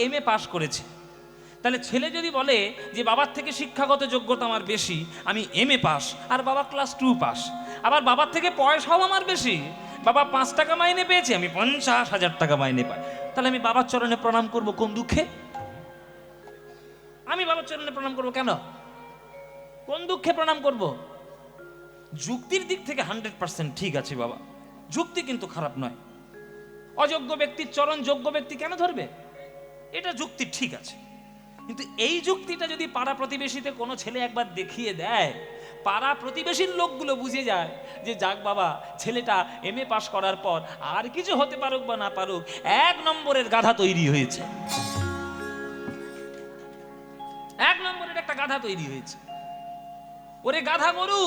MA পাশ করেছে, তাহলে ছেলে যদি বলে যে বাবার থেকে শিক্ষাগত যোগ্যতা আমার বেশি, আমি এমএ পাস আর বাবা ক্লাস 2 পাস, আবার বাবার থেকে পয়সাও আমার বেশি, বাবা 5 টাকা মাইনে পেয়েছে, আমি 50,000 টাকা মাইনে পাই, তাহলে আমি বাবার চরণে প্রণাম করব কোন দুঃখে? আমি বাবার চরণে প্রণাম করব কেন? কোন দুঃখে প্রণাম করব? যুক্তির দিক থেকে 100% ঠিক আছে বাবা, যুক্তি কিন্তু খারাপ নয়। অযোগ্য ব্যক্তির চরণ যোগ্য ব্যক্তি কেন ধরবে? এটা যুক্তি ঠিক আছে, কিন্তু এই যুক্তিটা যদি পাড়া প্রতিবেশীতে কোনো ছেলে একবার দেখিয়ে দেয়, পাড়া প্রতিবেশীর লোকগুলো বুঝে যায় যে যাক বাবা, ছেলেটা এমএ পাস করার পর আর কিছু হতে পারুক বা না পারুক, 1 নম্বরের গাধা তৈরি হয়েছে, 1 নম্বরের একটা গাধা তৈরি হয়েছে। ওরে গাধা গরু,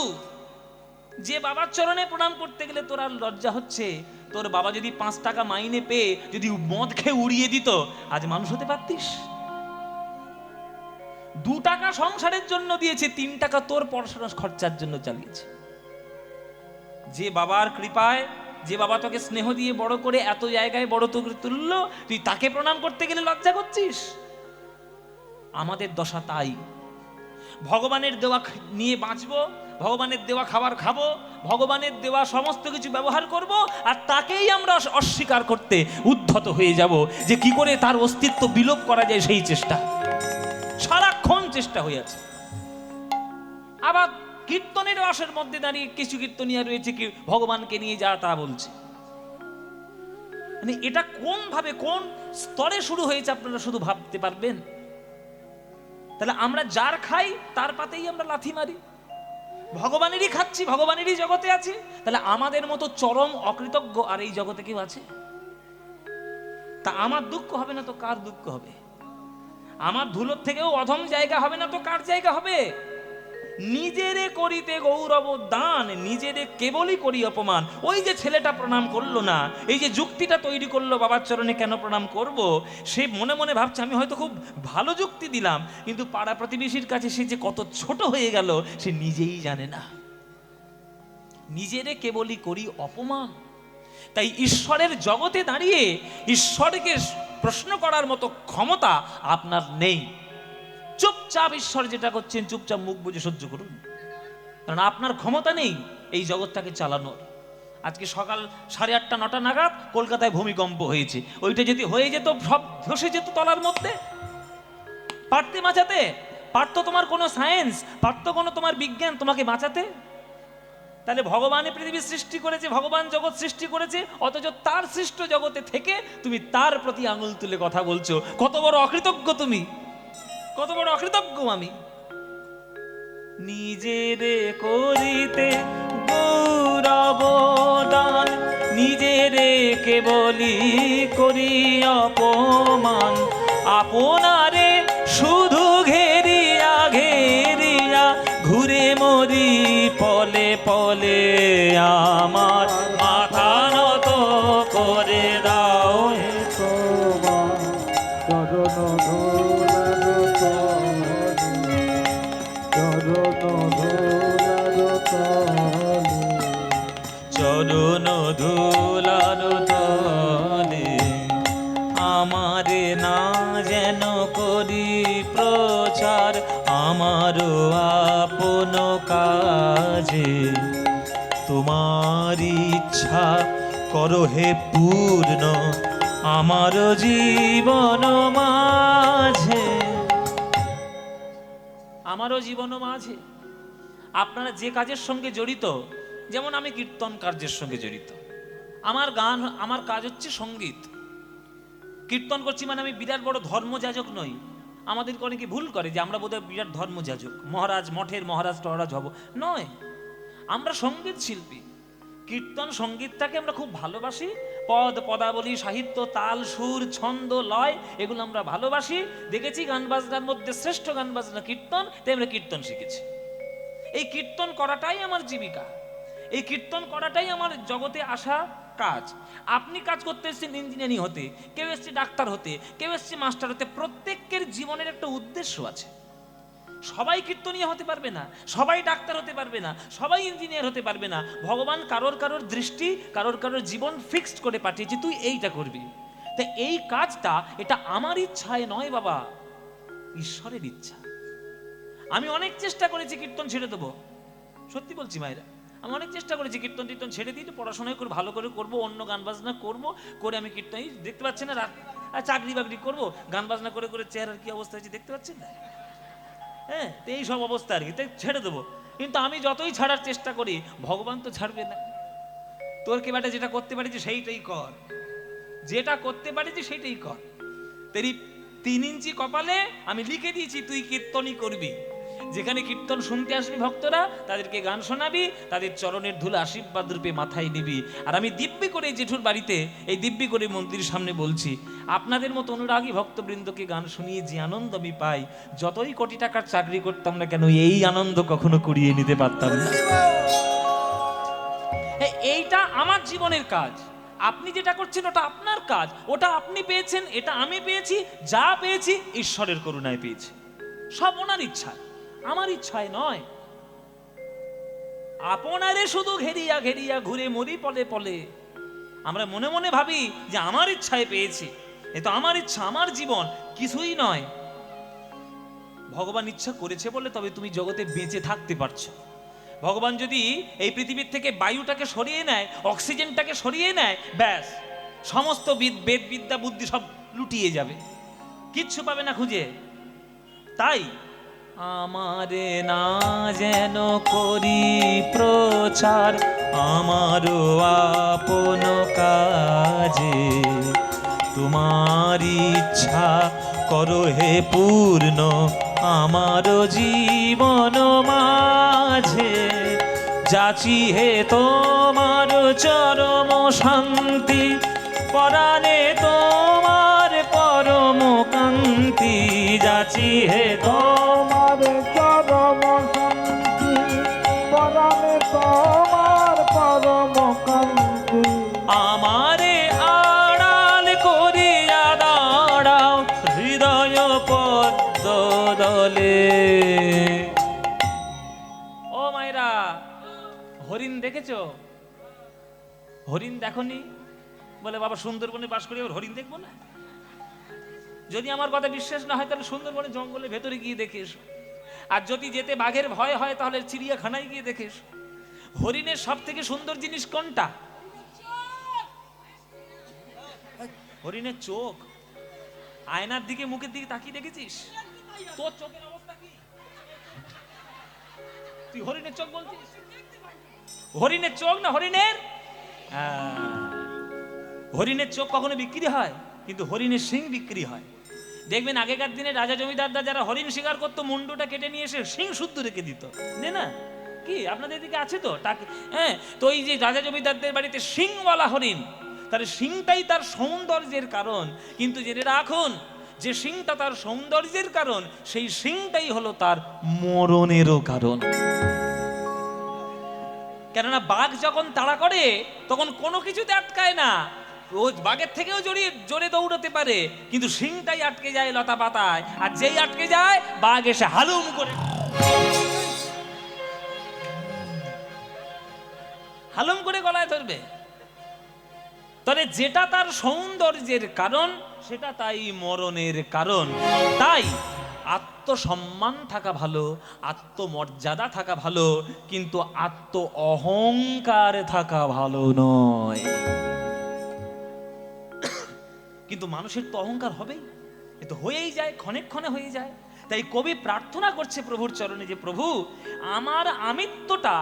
যে বাবার চরণে প্রণাম করতে গেলে তোর আর লজ্জা হচ্ছে, তোর বাবা যদি 5 টাকা মাইনে পেয়ে যদি মদ খেয়ে উড়িয়ে দিত, আজ মানুষ হতে পারতিস? 2 টাকা সংসারের জন্য দিয়েছে, 3 টাকা তোর পড়াশোনার খরচার জন্য চালিয়েছে। যে বাবার কৃপায়, যে বাবা তোকে স্নেহ দিয়ে বড় করে এত জায়গায় বড় তোকে তুললো, তুই তাকে প্রণাম করতে গেলে লজ্জা করছিস? আমাদের দশা তাই। ভগবানের দেওয়া নিয়ে বাঁচবো, ভগবানের দেওয়া খাবার খাবো, ভগবানের দেওয়া সমস্ত কিছু ব্যবহার করব, আর তাকেই আমরা অস্বীকার করতে উদ্ধত হয়ে যাব, যে কি করে তার অস্তিত্ব বিলোপ করা যায় সেই চেষ্টা, সারাক্ষণ চেষ্টা হয়ে আছে। আবার কীর্তনের রসের মধ্যে দাঁড়িয়ে কিছু কীর্তনিয়া রয়েছে কি ভগবানকে নিয়ে যা তা বলছে। মানে এটা কোন ভাবে কোন স্তরে শুরু হয়েছে আপনারা শুধু ভাবতে পারবেন? তাহলে আমরা যার খাই তার পাতেই আমরা লাথি মারি, ভগবানেরই খাচ্ছি, ভগবানেরই জগতে আছি, তাহলে আমাদের মতো চরম অকৃতজ্ঞ আর এই জগতে কেউ আছে? তা আমার দুঃখ হবে না তো কার দুঃখ হবে? আমার ধুলোর থেকেও অধম জায়গা হবে না তো কার জায়গা হবে? নিজেরে করিতে গৌরব দান, নিজেরে কেবলই করি অপমান। ওই যে ছেলেটা প্রণাম করলো না, এই যে যুক্তিটা তৈরি করলো বাবার চরণে কেন প্রণাম করব, সে মনে মনে ভাবছে আমি হয়তো খুব ভালো যুক্তি দিলাম, কিন্তু পাড়া প্রতিবেশীর কাছে সে যে কত ছোট হয়ে গেল সে নিজেই জানে না। নিজেরে কেবলই করি অপমান। তাই ঈশ্বরের জগতে দাঁড়িয়ে ঈশ্বরকে প্রশ্ন করার মতো ক্ষমতা আপনার নেই। চুপচাপ ঈশ্বর যেটা করছেন চুপচাপ মুখ বুজে সহ্য করুন, কারণ আপনার ক্ষমতা নেই এই জগৎটাকে চালানোর। আজকে সকাল 8:30 9টা নাগাদ কলকাতায় ভূমিকম্প হয়েছে, ওইটা যদি হয়ে যেত সব ধসে যেত তলার মধ্যে, পারতে বাঁচাতে? পারতো তোমার কোনো সায়েন্স, পারতো কোনো তোমার বিজ্ঞান তোমাকে বাঁচাতে? তাহলে ভগবানের পৃথিবী সৃষ্টি করেছে, ভগবান জগৎ সৃষ্টি করেছে, অথচ তার সৃষ্ট জগতে থেকে তুমি তার প্রতি আঙুল তুলে কথা বলছো। কত বড় অকৃতজ্ঞ তুমি, কত বড় অকৃতজ্ঞ আমি। নিজেরে করিতে গৌরব দান, নিজেরে কেবলি করি অপমান, আপনারে শুধু ঘেরিয়া ঘেরিয়া ঘুরে মরি পলে পলে, আমার মাথা নত করে দাও হে তোমার চরণ ধুলার তলে। আমারে না যেন করি প্রচার আমার আপন কাজে, তোমার ইচ্ছা করো হে পূর্ণ আমার জীবন মাঝে, আমারও জীবন মাঝে। আপনারা যে কাজের সঙ্গে জড়িত, যেমন আমি কীর্তন কার্যের সঙ্গে জড়িত, আমার গান, আমার কাজ হচ্ছে সঙ্গীত, কীর্তন করছি মানে আমি বিরাট বড় ধর্মযাজক নই। আমাদেরকে অনেকে ভুল করে যে আমরা বোধহয় বিরাট ধর্মযাজক, মহারাজ, মঠের মহারাজ টহারাজ হব, নয়। আমরা সঙ্গীত শিল্পী। কীর্তন সঙ্গীতটাকে আমরা খুব ভালোবাসি, পদ পদাবলী সাহিত্য তাল সুর ছন্দ লয় এগুলো আমরা ভালোবাসি। দেখেছি গান বাজনার মধ্যে শ্রেষ্ঠ গান বাজনা কীর্তন, তাই আমরা কীর্তন শিখেছি। এই কীর্তন করাটাই আমার জীবিকা, এই কীর্তন করাটাই আমার জগতে আসা কাজ। আপনি কাজ করতে এসেছেন ইঞ্জিনিয়ারিং হতে, কেউ এসছে ডাক্তার হতে, কেউ এসছে মাস্টার হতে, প্রত্যেকের জীবনের একটা উদ্দেশ্য আছে। সবাই কীর্তনীয় হতে পারবে না, সবাই ডাক্তার হতে পারবে না, সবাই ইঞ্জিনিয়ার হতে পারবে না। ভগবান কারোর কারোর দৃষ্টি, কারোর কারোর জীবন ফিক্সড করে পাঠিয়েছে, তুই এইটা করবি। তা এই কাজটা এটা আমার ইচ্ছায় নয় বাবা, ঈশ্বরের ইচ্ছা। আমি অনেক চেষ্টা করেছি কীর্তন ছেড়ে দেবো, সত্যি বলছি মায়েরা, আমি অনেক চেষ্টা করেছি কীর্তন টীর্তন ছেড়ে দিয়ে পড়াশোনায় করে ভালো করে করবো, অন্য গান বাজনা করবো, করে আমি কীর্তন দেখতে পাচ্ছি না, চাকরি বাকরি করবো, গান বাজনা করে করে চেহারার কি অবস্থা হয়েছে দেখতে পাচ্ছেন না? হ্যাঁ, তো এই সব অবস্থা আর কি, তাই ছেড়ে দেবো। কিন্তু আমি যতই ছাড়ার চেষ্টা করি, ভগবান তো ছাড়বে না। তোর কে বেটা যেটা করতে পারিস সেইটাই কর, যেটা করতে পারিস সেইটাই কর। তেরি 3 ইঞ্চি কপালে আমি লিখে দিয়েছি তুই কীর্তনই করবি। যেখানে কীর্তন শুনতে আসবি ভক্তরা, তাদেরকে গান শোনাবি, তাদের চরণের ধুলো আশীর্বাদ রূপে মাথায় নিবি। আর আমি দিব্যি করে জেঠুর বাড়িতে এই দিব্যি করে মন্দিরের সামনে বলছি, আপনাদের মতো অনুরাগী ভক্তবৃন্দকে গান শুনিয়ে যে আনন্দ আমি পাই, যতই কোটি টাকার চাকরি করতাম না কেন এই আনন্দ কখনো কুড়িয়ে নিতে পারতাম না। এইটা আমার জীবনের কাজ। আপনি যেটা করছেন ওটা আপনার কাজ, ওটা আপনি পেয়েছেন, এটা আমি পেয়েছি। যা পেয়েছি ঈশ্বরের করুণায় পেয়েছি, সব ওনার ইচ্ছায়, আমার ইচ্ছায় নয়। আপনারে শুধু ঘেরিয়া ঘেরিয়া ঘুরে মরি পলে পলে। আমরা মনে মনে ভাবি যে আমার ইচ্ছায় পেয়েছি, এ তো আমার ইচ্ছা, আমার জীবন, কিছুই নয়। ভগবান ইচ্ছা করেছে বলে তবে তুমি জগতে বেঁচে থাকতে পারছো। ভগবান যদি এই পৃথিবীর থেকে বায়ুটাকে সরিয়ে নেয়, অক্সিজেনটাকে সরিয়ে নেয়, ব্যাস সমস্ত বেদ বিদ্যা বুদ্ধি সব লুটিয়ে যাবে, কিচ্ছু পাবে না খুঁজে। তাই আমারে না যেন করি প্রচার আমার আপন কাজে, তোমার ইচ্ছা করো হে পূর্ণ আমার জীবন মাঝে। যাচি হে তোমার চরম শান্তি, পরাণে তোমার পরম কান্তি। যাচি হে তোমার চরম শান্তি, পরাণে তোমার পরম কান্তি। আমারে আড়াল করিয়া দাঁড়াও হৃদয় পদ্ম দলে। ও মায়েরা, হরিণ দেখেছো? হরিণ দেখনি? বলে বাবা সুন্দরবনে বাস করি, হরিণ দেখবো না? যদি আমার কথা বিশ্বাস না হয় তাহলে সুন্দরবনে জঙ্গলের ভেতরে গিয়ে দেখে এসো। আর যদি যেতে বাঘের ভয় হয় তাহলে চিড়িয়াখানায় গিয়ে দেখে এসো। হরিণের সব থেকে সুন্দর জিনিস কোনটা? হরিণের চোখ। আয়নার দিকে মুখের দিকে তাকিয়ে দেখেছিস? তোর চোখের অবস্থা কি? তুই হরিণের চোখ বলছিস? হরিণের চোখ না হরিণের, হরিণের চোখ কখনো বিক্রি হয়, কিন্তু হরিণের শিং বিক্রি হয়। দেখবেন আগেকার দিনে রাজা জমিদাররা যারা হরিণ শিকার করতো, মুন্ডুটা কেটে নিয়ে এসে শিং শুদ্ধ রেখে দিত, না? কি আপনাদের দিকে আছে তো? হ্যাঁ, তো এই যে রাজা জমিদারদের বাড়িতে শিংওয়ালা হরিণ, তার শিংটাই তার সৌন্দর্যের কারণ। কিন্তু জেনে রাখুন, যে শিংটা তার সৌন্দর্যের কারণ, সেই শিংটাই হলো তার মরণেরও কারণ। কেননা বাঘ যখন তাড়া করে তখন কোনো কিছুতে আটকায় না, রোজ বাঘের থেকেও জোরে দৌড়াতে পারে, কিন্তু শিংটাই আটকে যায় লতা পাতায়। আর যেই আটকে যায়, বাঘ এসে হালুম করে গলায় ধরবে। তবে যেটা তার সৌন্দর্যের কারণ, সেটা তাই মরণের কারণ। তাই আত্মসম্মান থাকা ভালো, আত্মমর্যাদা থাকা ভালো, কিন্তু আত্ম অহংকার থাকা ভালো নয়। কিন্তু মানুষের তো অহংকার হবেই, এ তো হয়েই যায়, ক্ষণে ক্ষণে হয়ে যায়। তাই কবি প্রার্থনা করছে প্রভুর চরণে যে প্রভু, আমার আমিত্বটা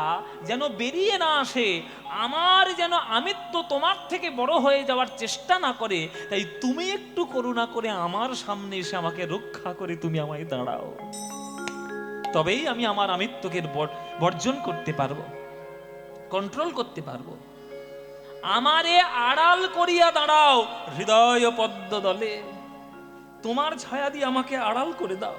যেন বেরিয়ে না আসে, আমার যেন আমিত্ব তোমার থেকে বড় হয়ে যাওয়ার চেষ্টা না করে। তাই তুমি একটু করুণা করে আমার সামনে এসে আমাকে রক্ষা করে তুমি আমায় দাঁড়াও, তবেই আমি আমার আমিত্বকে বর্জন করতে পারবো, কন্ট্রোল করতে পারবো। আমারে আড়াল করিয়া দাঁড়াও হৃদয় পদ্ম দলে, তোমার ছায়া দিয়ে আমাকে আড়াল করে দাও।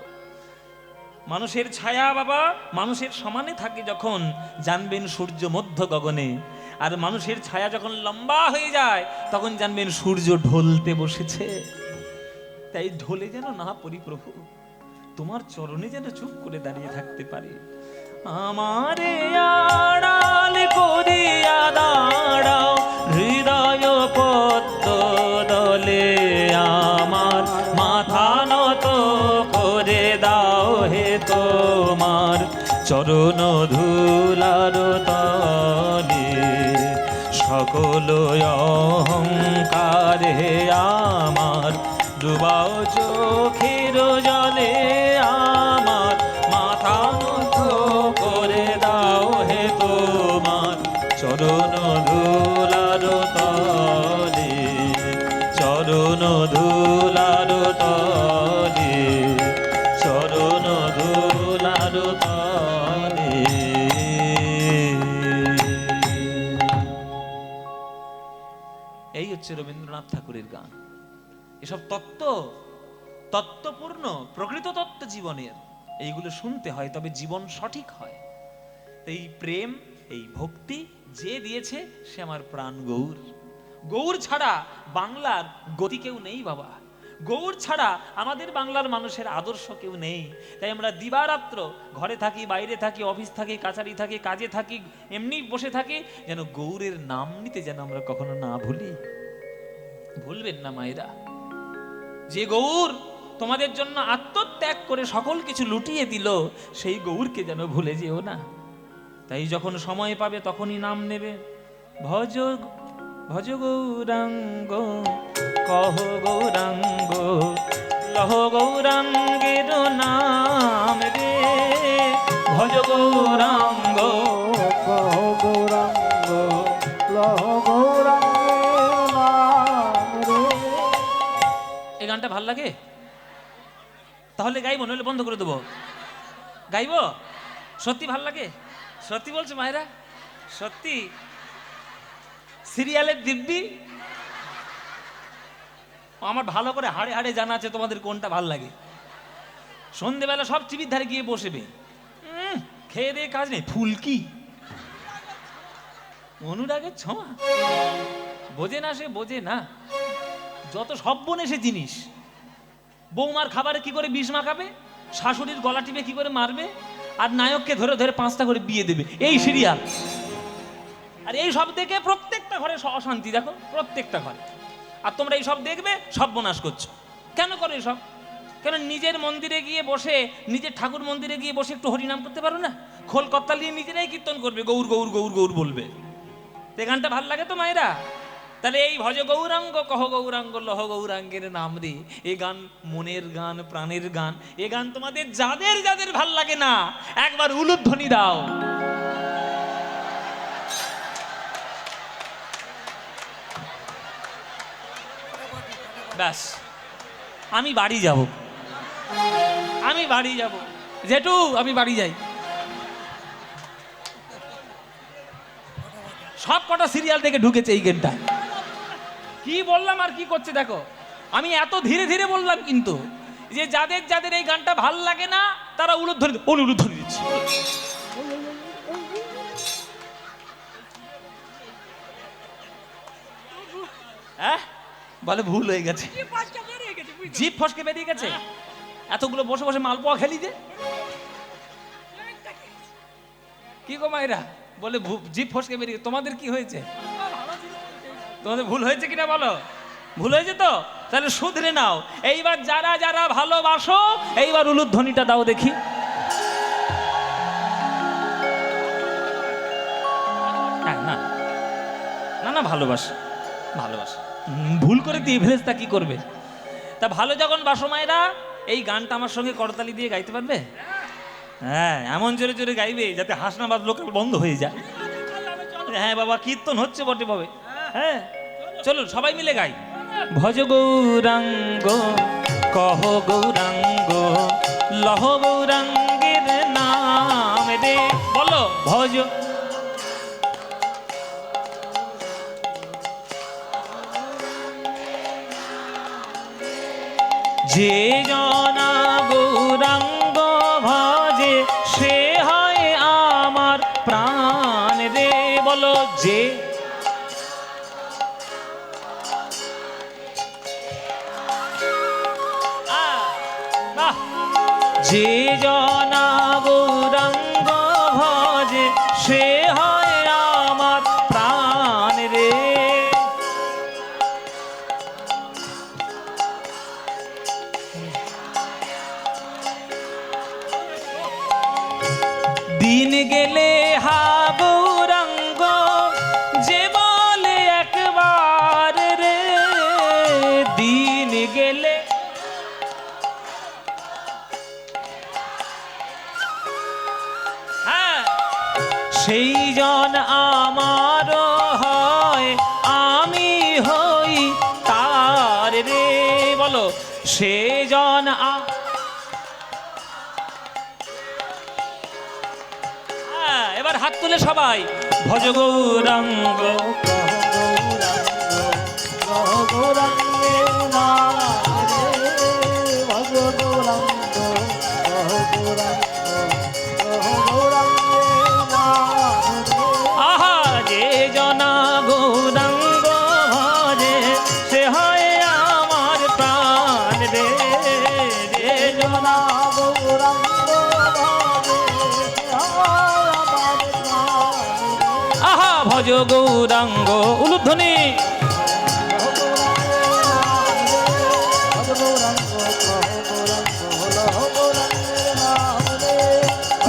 মানুষের ছায়া বাবা মানুষের সমানে থাকে যখন, জানবেন সূর্য মধ্য গগনে। আর মানুষের ছায়া যখন লম্বা হয়ে যায়, তখন জানবেন সূর্য ঢলতে বসেছে। তাই ঢলে যেন না পড়ি প্রভু, তোমার চরণে যেন চুপ করে দাঁড়িয়ে থাকতে পারি। আমারে আড়াল করিয়া দাঁড়াও হৃদয় পদ্ম দলে। চরণ ধুলার তলে সকল অহংকার হে আমার ডুবাও চোখের জলে আমার মাথা নত করে দাও হে তোমার চরণ ধুলার তলে চরণ ধুলার তলে চরণ ধুলার তলে। এই হচ্ছে রবীন্দ্রনাথ ঠাকুরের গান। এসব তত্ত্বপূর্ণ প্রকৃত তত্ত্ব জীবনের, এইগুলো শুনতে হয়, তবে জীবন সঠিক হয়। এই প্রেম, এই ভক্তি যে দিয়েছে সে আমার প্রাণ গৌর। গৌর ছাড়া বাংলার গতি কেউ নেই বাবা। গৌর ছাড়া আমাদের বাংলার মানুষের আদর্শ কেউ নেই। তাই আমরা দিবারাত্র ঘরে থাকি, বাইরে থাকি, অফিস থাকি, কাছারি থাকি, কাজে থাকি, এমনি বসে থাকি, যেন গৌরের নাম নিতে যেন আমরা কখনো না ভুলি। ভুলবেন না মায়েরা, যে গৌর তোমাদের জন্য আত্মত্যাগ করে সকল কিছু লুটিয়ে দিল, সেই গৌরকে যেন ভুলে যেও না। তাই যখন সময় পাবে তখনই নাম নেবে। ভজ ভজ গৌরাঙ্গ কহ গৌরাঙ্গ লহ গৌরাঙ্গের নাম রে। ভজ গৌরাঙ্গ কহ গৌরাঙ্গ লহ গৌরাঙ্গের নাম রে। এই গানটা ভাল লাগে? তাহলে গাইবো, নইলে বন্ধ করে দেবো। গাইবো? সত্যি ভাল লাগে? সত্যি বলছো মায়েরা? সত্যি? সিরিয়ালের দিব্যি আমার ভালো করে হাড়ে হাড়ে জানা আছে তোমাদের কোনটা ভাল লাগে। সন্ধেবেলা সব টিভির ধারে গিয়ে বসবে, খেয়ে দিয়ে কাজ নেই, ফুলকি অনুরাগের ছোঁয়া। বোঝে না, সে বোঝে না যত সব্বনেশে জিনিস। বৌমার খাবারে কি করে বিষ মাখাবে, শাশুড়ির গলা টিপে কি করে মারবে, আর নায়ককে ধরে ধরে 5টা করে বিয়ে দেবে, এই সিরিয়াল। আর এই সব দেখে প্রত্যেকটা ঘরে অশান্তি, দেখো প্রত্যেকটা ঘরে। আর তোমরা এই সব দেখবে সর্বনাশ করছো। কেন করো এসব? কেন নিজের মন্দিরে গিয়ে বসে, নিজের ঠাকুর মন্দিরে গিয়ে বসে একটু হরিনাম করতে পারো না? খোল কর্তাল নিয়ে নিজেরাই কীর্তন করবে, গৌর গৌর গৌর গৌর বলবে। এই গানটা ভাল লাগে তো মায়েরা? তাহলে এই ভজ গৌরাঙ্গ কহ গৌরাঙ্গ লহ গৌরাঙ্গের নাম রে, এ গান মনের গান, প্রাণের গান। এ গান তোমাদের যাদের যাদের ভাল লাগে না, একবার উলুধ্বনি দাও। ব্যাস, আমি বাড়ি যাব, আমি বাড়ি যাব। জেঠু আমি বাড়ি যাই। সব কটা সিরিয়াল থেকে ঢুকেছে এই গেমটা। কি বললাম আর কি করছে দেখো। আমি এত ধীরে ধীরে বললাম কিন্তু, যে যাদের যাদের এই গানটা ভাল লাগে না তারা উলুধ্বনি দিচ্ছে। হ্যাঁ বলে ভুল হয়ে গেছে, জিভ ফসকে বেরিয়ে গেছে। এতগুলো বসে বসে মালপোয়া খেলি যে, কি গো মায়েরা? বলে জিভ ফসকে বেরিয়ে। তোমাদের কি হয়েছে? তোমাদের ভুল হয়েছে কিনা বলো? ভুল হয়েছে তো? তাহলে শুধরে নাও। এইবার যারা যারা ভালোবাসো, এইবার উলুধ্বনিটা দাও দেখি। না না না, ভালোবাসো ভালোবাসো। ভুল করে দিয়ে ফেলেছে, তা কি করবে? তা ভালো যখন বাসো মায়েরা, এই গানটা আমার সঙ্গে করতালি দিয়ে গাইতে পারবে? হ্যাঁ, এমন জোরে জোরে গাইবে যাতে হাসনাবাদ লোক বন্ধ হয়ে যায়। হ্যাঁ বাবা, কীর্তন হচ্ছে বটে পাবে। হ্যাঁ চলো সবাই মিলে গাই। ভজ গৌরাঙ্গ কহ গৌরাঙ্গ লহ গৌরাঙ্গের নাম রে। বলো ভজ। যে জনা গৌরাঙ্গ ভজে সে হয় আমার প্রাণ রে। বলো যে যে জনা গৌরাঙ্গ ভজে সে হয় আমার প্রাণ রে। দিন গেলে হা গৌরাঙ্গ যে বলে একবার রে, দিন গেলে হ্যাঁ সেই জন আমার হয়, আমি হই তার রে। বলো সে জন এবার হাত তুলে সবাই ভজ গৌরাঙ্গ। গৌরাঙ্গে নাম রে, ভজ গৌরাঙ্গ গৌরাঙ্গে নাম রে। আহা যে জনা গৌরাঙ্গ ভজে সে হয় আমার প্রাণ রে, যে জনা গৌরাঙ্গ আহা ভজ গৌরাঙ্গ উলুধ্বনি।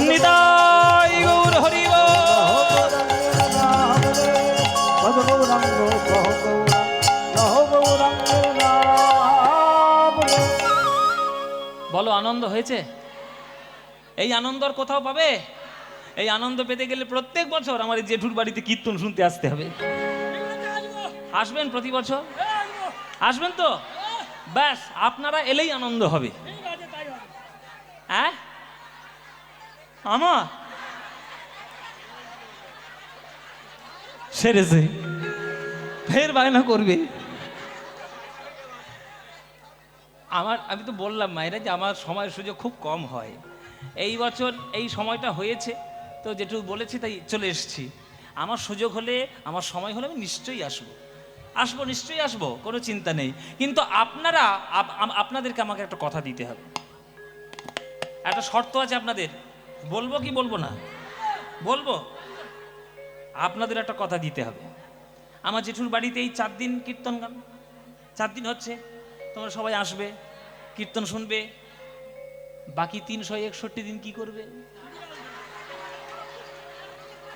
নিতাই গৌর হরি বল। বলো আনন্দ হয়েছে? এই আনন্দ আর কোথাও পাবে? এই আনন্দ পেতে গেলে প্রত্যেক বছর আমার এই জেঠুর বাড়িতে কীর্তন শুনতে আসতে হবে। আসবেন প্রতি বছর? আসবেন তো? ব্যাস আপনারা এলেই আনন্দ হবে। হ্যাঁ আমার সেরেছে ফের বায়না করবে। আমি তো বললাম মায়েরা যে আমার সময় সুযোগ খুব কম হয়। এই বছর এই সময়টা হয়েছে তো যেটুকু বলেছি তাই চলে এসেছি। আমার সুযোগ হলে, আমার সময় হলে আমি নিশ্চয়ই আসবো, নিশ্চয়ই আসবো, কোনো চিন্তা নেই। কিন্তু আপনাদেরকে আমাকে একটা কথা দিতে হবে, একটা শর্ত আছে আপনাদের। বলবো কি বলবো না? বলবো। আপনাদের একটা কথা দিতে হবে। আমার জেঠুর বাড়িতে এই 4 দিন কীর্তন গান, 4 দিন হচ্ছে, তোমরা সবাই আসবে, কীর্তন শুনবে। বাকি 361 দিন কি করবে?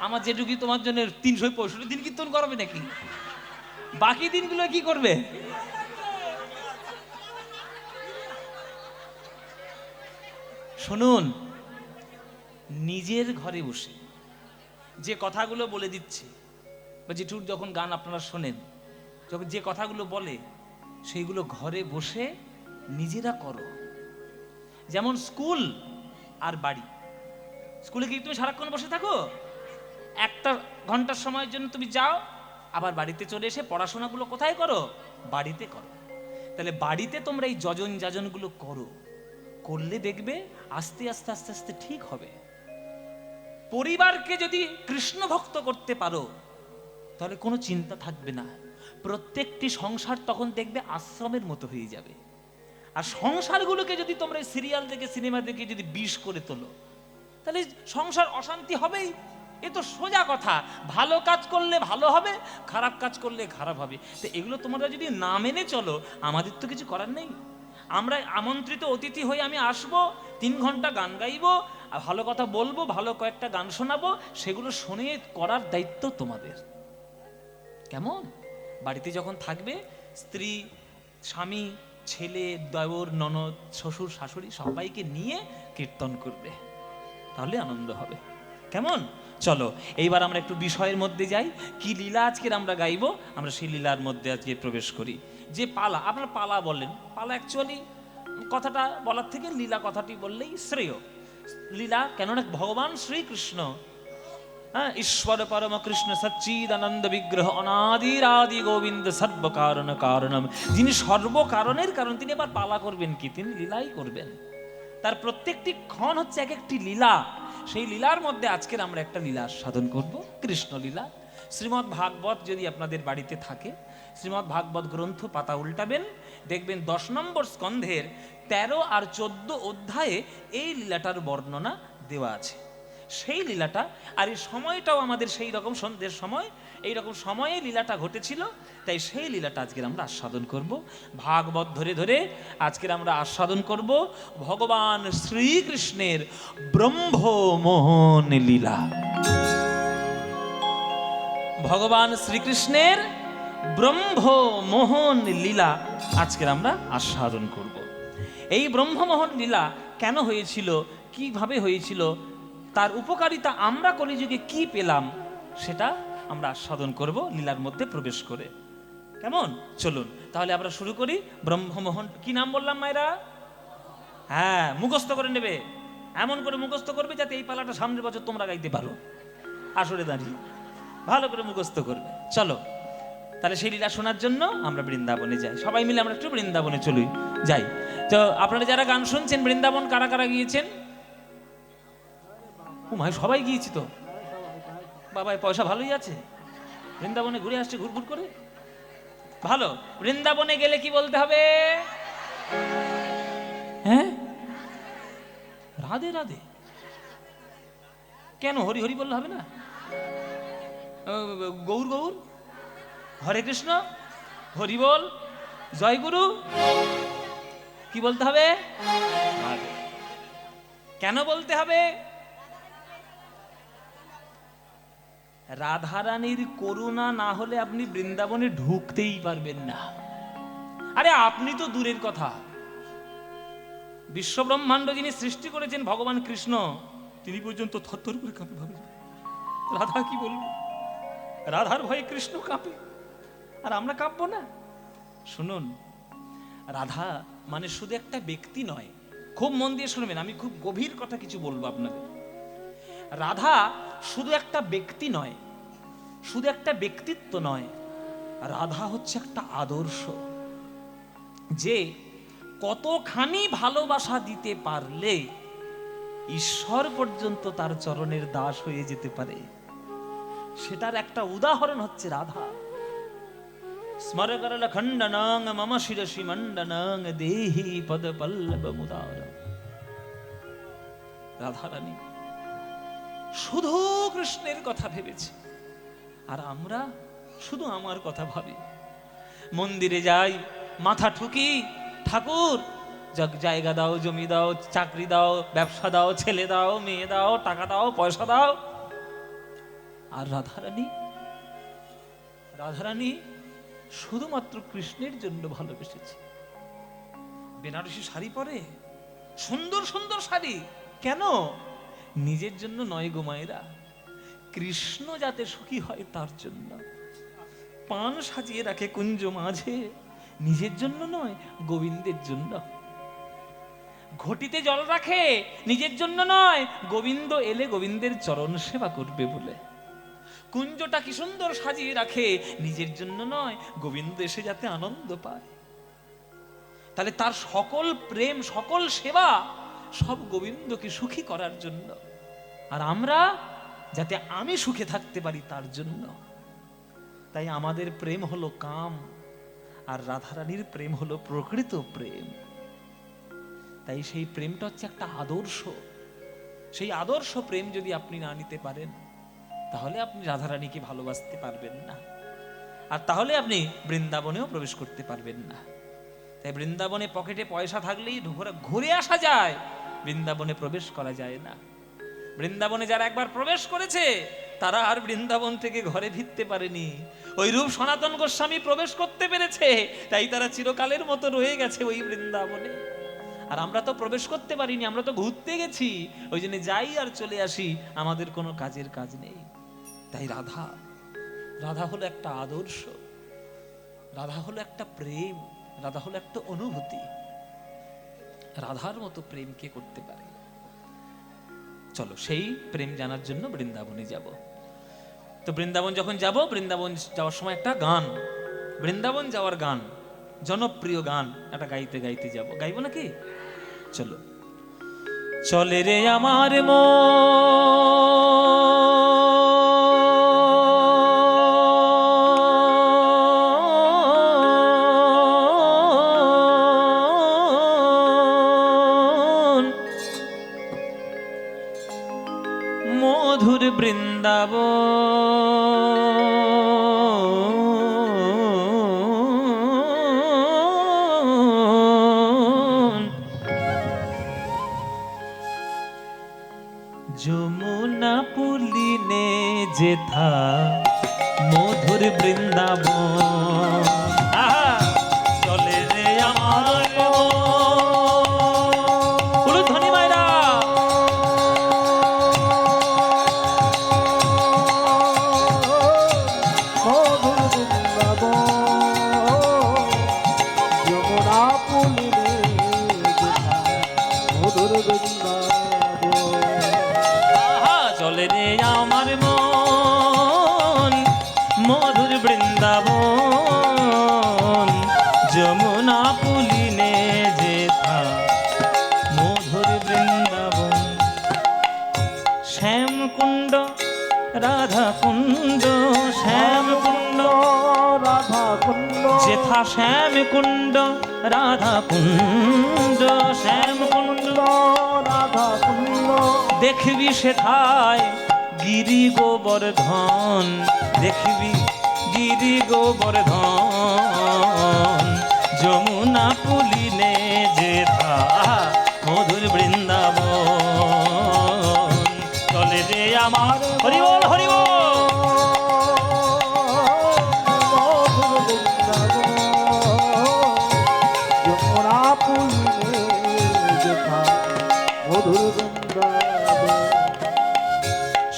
আমার জেঠু কি তোমার জন্য 365 দিন কীর্তন করবে নাকি? বাকি দিনগুলো কি করবে? শুনুন, নিজের ঘরে বসে যে কথাগুলো বলে দিচ্ছে, বা জেঠুর যখন গান আপনারা শোনেন, যখন যে কথাগুলো বলে সেইগুলো ঘরে বসে নিজেরা করো। যেমন স্কুল আর বাড়ি। স্কুলে কি তুমি সারাক্ষণ বসে থাকো? 1 ঘন্টার সময়ের জন্য তুমি যাও, আবার বাড়িতে চলে এসে পড়াশোনাগুলো কোথায় করো? বাড়িতে করো। তাহলে বাড়িতে তোমরা এই যাজনগুলো করো, করলে দেখবে আস্তে আস্তে আস্তে আস্তে ঠিক হবে। পরিবারকে যদি কৃষ্ণ ভক্ত করতে পারো তাহলে কোনো চিন্তা থাকবে না। প্রত্যেকটি সংসার তখন দেখবে আশ্রমের মতো হয়ে যাবে। আর সংসারগুলোকে যদি তোমরা সিরিয়াল দেখে, সিনেমা দেখে যদি বিষ করে তোলো তাহলে সংসার অশান্তি হবেই। এ তো সোজা কথা। ভালো কাজ করলে ভালো হবে, খারাপ কাজ করলে খারাপ হবে। তো এগুলো তোমরা যদি না মেনে চলো, আমাদের তো কিছু করার নেই। আমরা আমন্ত্রিত অতিথি হয়ে আমি আসবো, 3 ঘন্টা গান গাইবো, আর ভালো কথা বলবো, ভালো কয়েকটা গান শোনাবো, সেগুলো শুনে করার দায়িত্ব তোমাদের। কেমন? বাড়িতে যখন থাকবে, স্ত্রী, স্বামী, ছেলে, দেওর, ননদ, শ্বশুর, শাশুড়ি সবাইকে নিয়ে কীর্তন করবে, তাহলে আনন্দ হবে। কেমন? চলো এইবার আমরা একটু বিষয়ের মধ্যে যাই। কি লীলা আজকের আমরা গাইবো, আমরা সেই লীলার মধ্যে আজকে প্রবেশ করি। যে পালা, আপনারা পালা বলেন, পালা অ্যাকচুয়ালি কথাটা বলার থেকে লীলা কথাটি বললেই শ্রেয়। লীলা কেননা ভগবান শ্রীকৃষ্ণ, ঈশ্বর পরম কৃষ্ণ সচ্চিদানন্দ বিগ্রহ অনাদির আদি গোবিন্দ সর্ব কারণ কারণম, যিনি সর্বকারণের কারণ, তিনি আবার পালা করবেন কি? তিনি লীলাই করবেন। তার প্রত্যেকটি ক্ষণ হচ্ছে এক একটি লীলা। সেই লীলার মধ্যে আজকের আমরা একটা লীলা সাধন করব, কৃষ্ণ লীলা। শ্রীমদ্ ভাগবত যদি আপনাদের বাড়িতে থাকে, শ্রীমদ্ ভাগবত গ্রন্থ পাতা উল্টাবেন, দেখবেন 10 নম্বর স্কন্ধের 13 আর 14 অধ্যায়ে এই লীলাটার বর্ণনা দেওয়া আছে। সেই লীলাটা, আর এই সময়টাও আমাদের সেই রকম সন্ধ্যের সময়, এই রকম সময়ে লীলাটা ঘটেছিল। তাই সেই লীলাটা আজকের আমরা আস্বাদন করব, ভাগবত ধরে ধরে আজকের আমরা আস্বাদন করব ভগবান শ্রীকৃষ্ণের ব্রহ্মমোহন লীলা। ভগবান শ্রীকৃষ্ণের ব্রহ্মমোহন লীলা আজকের আমরা আস্বাদন করব। এই ব্রহ্মমোহন লীলা কেন হয়েছিল, কিভাবে হয়েছিল, তার উপকারিতা আমরা কলিযুগে কি পেলাম, সেটা আমরা আস্বাদন করব লীলার মধ্যে প্রবেশ করে। কেমন? চলুন তাহলে আমরা শুরু করি। ব্রহ্মমোহন, কি নাম বললাম মায়েরা? হ্যাঁ, মুখস্থ করে নেবে, এমন করে মুখস্থ করবে যাতে এই পালাটা সামনের বছর তোমরা গাইতে পারো আসরে দাঁড়িয়ে, ভালো করে মুখস্থ করবে। চলো তাহলে সেই লীলা শোনার জন্য আমরা বৃন্দাবনে যাই, সবাই মিলে আমরা একটু বৃন্দাবনে চলি, যাই। তো আপনারা যারা গান শুনছেন, বৃন্দাবন কারা কারা গিয়েছেন? ও মাই, সবাই গিয়েছি তো বাবা, পয়সা ভালোই আছে, বৃন্দাবনে ঘুরে আসছে ঘুরঘুর করে। ভালো, বৃন্দাবনে গেলে কি বলতে হবে? হ্যাঁ, রাধে রাধে। কেন হরি হরি বললে হবে না? গৌর গৌর, হরে কৃষ্ণ, হরি বল, জয় গুরু, কি বলতে হবে? কেন বলতে হবে? রাধারানীর করুণা না হলে আপনি বৃন্দাবনে ঢুকতেই পারবেন না। আরে আপনি তো দূরের কথা, বিশ্ব ব্রহ্মাণ্ড যিনি সৃষ্টি করেছেন ভগবান কৃষ্ণ, তিনি পর্যন্ত থরথর করে কাঁপে। ভাবে রাধা কি বলবো, রাধার ভয়ে কৃষ্ণ কাঁপে, আর আমরা কাঁপবো না? শুনুন, রাধা মানে শুধু একটা ব্যক্তি নয়, খুব মন দিয়ে শুনবেন, আমি খুব গভীর কথা কিছু বলবো আপনাদের। রাধা শুধু একটা ব্যক্তি নয়, শুধু একটা ব্যক্তিত্ব নয়, রাধা হচ্ছে একটা আদর্শ, যে কতখানি ভালোবাসা দিতে পারলে ঈশ্বর পর্যন্ত তার চরণের দাস হয়ে যেতে পারে, সেটার একটা উদাহরণ হচ্ছে রাধা। স্মরকরল খণ্ডনং মম শিরসি মণ্ডনং দেহি পদ পল্লব মুদার। রাধারানী শুধু কৃষ্ণের কথা ভেবেছে, আর আমরা শুধু আমার কথা ভাবি। মন্দিরে যাই, মাথা ঠুকি, ঠাকুর জায়গা দাও, জমি দাও, চাকরি দাও, ব্যবসা দাও, ছেলে দাও, মেয়ে দাও, টাকা দাও, পয়সা দাও। আর রাধারানী, রাধারানী শুধুমাত্র কৃষ্ণের জন্য ভালোবেসেছে। বেনারসি শাড়ি পরে, সুন্দর সুন্দর শাড়ি, কেন? নিজের জন্য নয় গো মায়েরা, কৃষ্ণ যাতে সুখী হয় তার জন্য। পান সাজিয়ে রাখে কুঞ্জ মাঝে, নিজের জন্য নয়, গোবিন্দের জন্য। ঘটিতে জল রাখে, নিজের জন্য নয়, গোবিন্দ এলে গোবিন্দের চরণ সেবা করবে বলে। কুঞ্জটা কি সুন্দর সাজিয়ে রাখে, নিজের জন্য নয়, গোবিন্দ এসে যাতে আনন্দ পায়। তাহলে তার সকল প্রেম, সকল সেবা সব গোবিন্দকে সুখী করার জন্য, আর আমরা যাতে আমি সুখে থাকতে পারি তার জন্য। তাই আমাদের প্রেম হলো কাম, আর রাধারানীর প্রেম হলো প্রকৃত প্রেম। তাই সেই প্রেমটা হচ্ছে একটা আদর্শ। সেই আদর্শ প্রেম যদি আপনি না নিতে পারেন, তাহলে আপনি রাধারানীকে ভালোবাসতে পারবেন না, আর তাহলে আপনি বৃন্দাবনেও প্রবেশ করতে পারবেন না। তাই বৃন্দাবনে পকেটে পয়সা থাকলেই ঘুরে আসা যায়, বৃন্দাবনে প্রবেশ করা যায় না। বৃন্দাবনে যারা একবার প্রবেশ করেছে, তারা আর বৃন্দাবন থেকে ঘরে ফিরতে পারেনি। ওই রূপ সনাতন গোস্বামী প্রবেশ করতে পেরেছে, তাই তারা চিরকালের মতো রয়ে গেছে ওই বৃন্দাবনে। আর আমরা তো প্রবেশ করতে পারিনি, আমরা তো ঘুরতে গেছি, ওই জন্য যাই আর চলে আসি, আমাদের কোনো কাজের কাজ নেই। তাই রাধা, রাধা হলো একটা আদর্শ, রাধা হলো একটা প্রেম, রাধা হলো একটা অনুভূতি। রাধার মতো প্রেম কে করতে পারে? চলো সেই প্রেম জানার জন্য বৃন্দাবনে যাব। তো বৃন্দাবন যখন যাব, বৃন্দাবন যাওয়ার সময় একটা গান, বৃন্দাবন যাওয়ার গান, জনপ্রিয় গান, একটা গাইতে গাইতে যাব। গাইব নাকি? চলো। চলে রে আমার মধুর বৃন্দাবন, যমুনা পুলিনে যেথা মধুর বৃন্দাবন। আহা, চলে রে আমার উলুধ্বনি মায়েরা। মধুর বৃন্দাবন, যমুনা পুলিনে যেথা মধুর বৃন্দাবন। আহা, চলে রে আমার মন মধুর বৃন্দাবন, যমুনা পুলিনে যেথা মধুর বৃন্দাবন। শ্যামকুণ্ড রাধা কুণ্ড, শ্যামকুণ্ড রাধা কুণ্ড, যেথা শ্যামকুণ্ড রাধা কুণ্ড, শ্যামকুণ্ড রাধা কুণ্ড, দেখবি সেথায় গিরি গোবর্ধন, দেখবি গিরি গোবর্ধন, যমুনা পুলিনে যেথা মধুর বৃন্দাবন। চলে যে আমার হরি বল হরি বল। মধুর বৃন্দাবন, যমুনা পুলিনে যেথা মধুর বৃন্দাবন।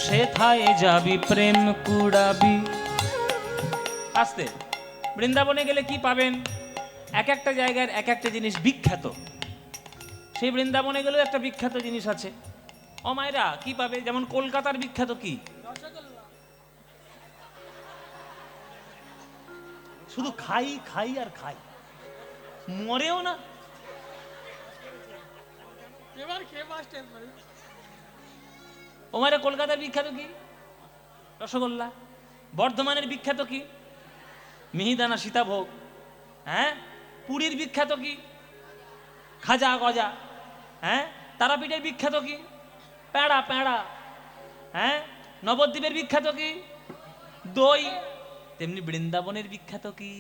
সেথায় যাবি প্রেম কুড়াবি। আস্তে, বৃন্দাবনে গেলে কি পাবেন? এক একটা জায়গার এক একটা জিনিস বিখ্যাত। সেই বৃন্দাবনে গেলেও একটা বিখ্যাত জিনিস আছে। ও মায়েরা, কি পাবে? যেমন কলকাতার বিখ্যাত কি? শুধু খাই খাই আর খাই, মরেও না। ও মায়েরা, কলকাতার বিখ্যাত কি? রসগোল্লা। বর্ধমানের বিখ্যাত কি? মিহিদানা সীতাভোগ। হ্যাঁ, পুরীর বিখ্যাত কি? খাজা গজা। হ্যাঁ, তারাপীঠের বিখ্যাত কি? প্যাড়া প্যাড়া। হ্যাঁ, নবদ্বীপের বিখ্যাত কি? দই। তেমনি বৃন্দাবনের বিখ্যাত কি?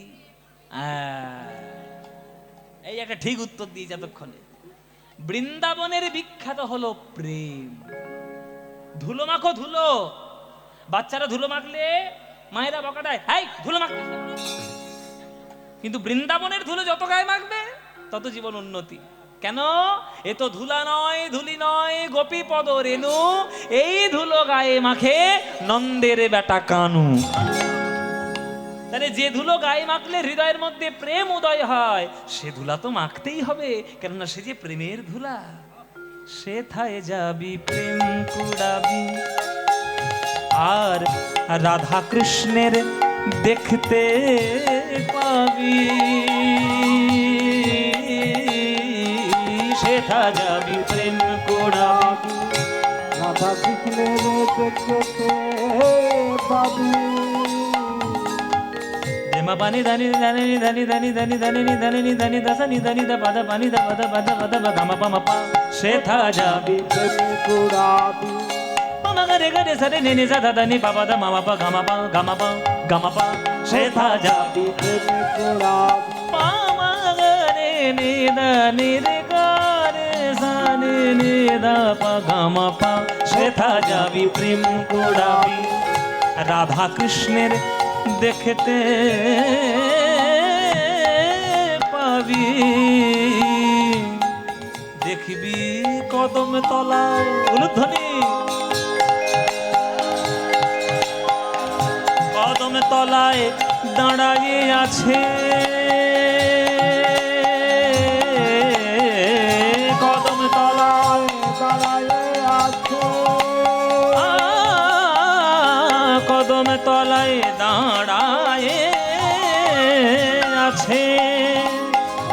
এই একটা ঠিক উত্তর দিয়ে যতক্ষণে। বৃন্দাবনের বিখ্যাত হলো প্রেম। ধুলো মাখো ধুলো। বাচ্চারা ধুলো মাখলে মায়েরা বকা দেয়, হাই ধুলো মাখতে। কিন্তু বৃন্দাবনের ধুলো যত গায়ে মাখবে তত জীবন উন্নতি। কেন? এ তো ধুলা নয়, ধুলি নয়, গোপী পদ রেণু। এই ধুলো গায়ে মাখে নন্দের বেটা কানু। তাহলে যে ধুলো গায়ে মাখলে হৃদয়ের মধ্যে প্রেম উদয় হয়, সে ধুলা তো মাখতেই হবে, কেননা সে যে প্রেমের ধুলা। সেথায় যাবি প্রেম কুড়াবি, আর রাধা কৃষ্ণের দেখতে পাবি। সেথা যাবি প্রেম কুড়াবি, রাধা কৃষ্ণের দেখতে পাবি। মা পানি ধানি ধানি ধানি ধানি ধানি ধানি ধানি ধানি দাসানি ধানি দা পাদা পানি দা পাদা পাদা পাদা পাদা গামা পামা পা। সেথা যাবি প্রেম কুড়াবি, মামা গরে গরে সরে নে নে সাদা ধানি বাবা দা মামা পা গামা পা গামা পা গামা পা। সেথা যাবি প্রেম কুড়াবি, মামা গরে নে দা নে রে গরে সানে নে দা পা গামা পা। সেথা যাবি প্রেম কুড়াবি, রাধা কৃষ্ণের দেখতে পাবি। দেখবি কদম তলায় উলুধ্বনি, কদম তলায় দাঁড়াইয়ে আছে, কদম তলায় দাঁড়ায়ে আছে, কদম তলায় দাঁড়ায়ে আছে।